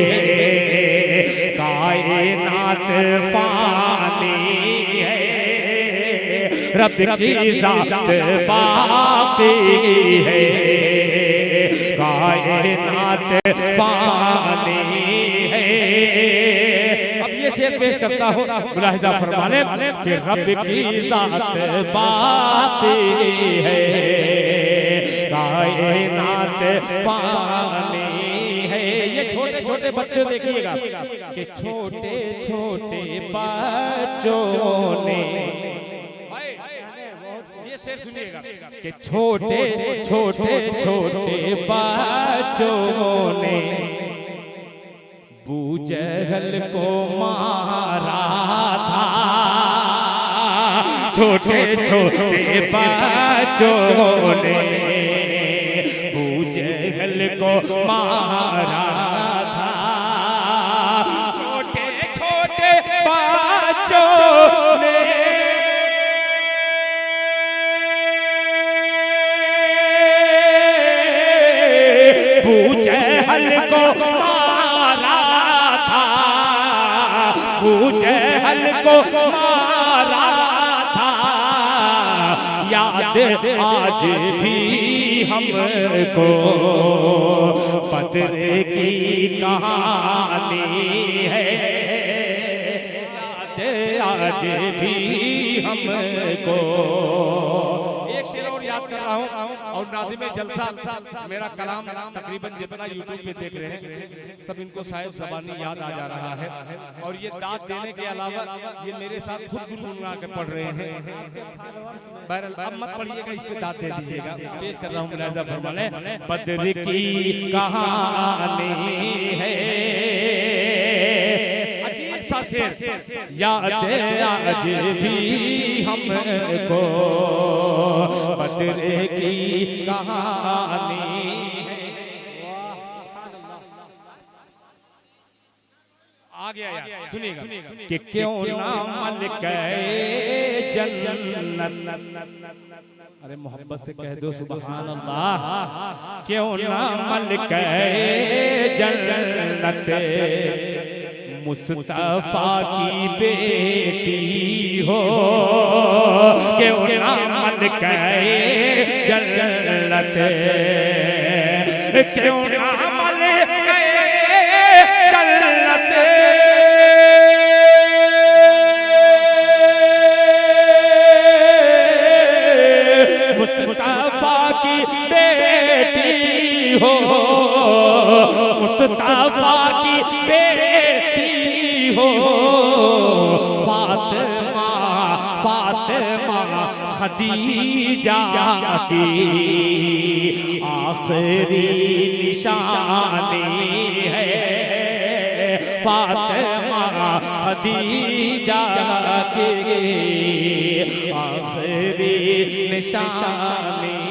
कायनात फानी है, रब की ज़ात बाकी है, कायनात फानी है। ये शेर पेश करता हूँ, मुलाहिजा फरमाने कि रब की ज़ात बाकी है, कायनात फानी है। ये छोटे छोटे बच्चों देखिएगा कि छोटे छोटे बच्चों ने, ये शेर सुनिएगा कि छोटे छोटे छोटे बच्चों ने बूजहल को मारा था, छोटे छोटे बच्चों ने बूजहल को मारा था, छोटे छोटे बच्चों ने बूजहल को बूजहल को मारा था, याद आज भी हमको बद्र की कहानी है, याद आज भी हमको। एक शेर और याद कर रहा हूँ, और नाज़िम जलसा मेरा कलाम तकरीबन जितना यूट्यूब पे देख रहे हैं सब इनको शायद ज़बानी याद आ जा रहा है, और ये दाद देने के अलावा ये मेरे साथ खुद गुनगुना के पढ़ रहे हैं। बहरहाल अब मत पढ़िएगा, इस पे दाद दे दीजिएगा। पेश कर रहा हूँ मुलाहिजा फरमाने, बद्र की कहानी है, अजीब सा शेर, याद आज भी हमको बद्र की कहानी है। आ गया यार, सुनिएगा कि क्यों ना मन कहे जन्नत, अरे मोहब्बत से कह दो सुभान अल्लाह, क्यों ना मन कहे जन्नत, मुस्तफा की बेटी हो, क्यों ना मन कहे जन्नत, क्यों ना मन कहे जन्नत, मुस्तफा की बेटी हो, मुस्तफा की बेटी हो, फातिमा फातिमा खदीजा की आखिरी निशानी है, फातिमा खदीजा की आखिरी निशानी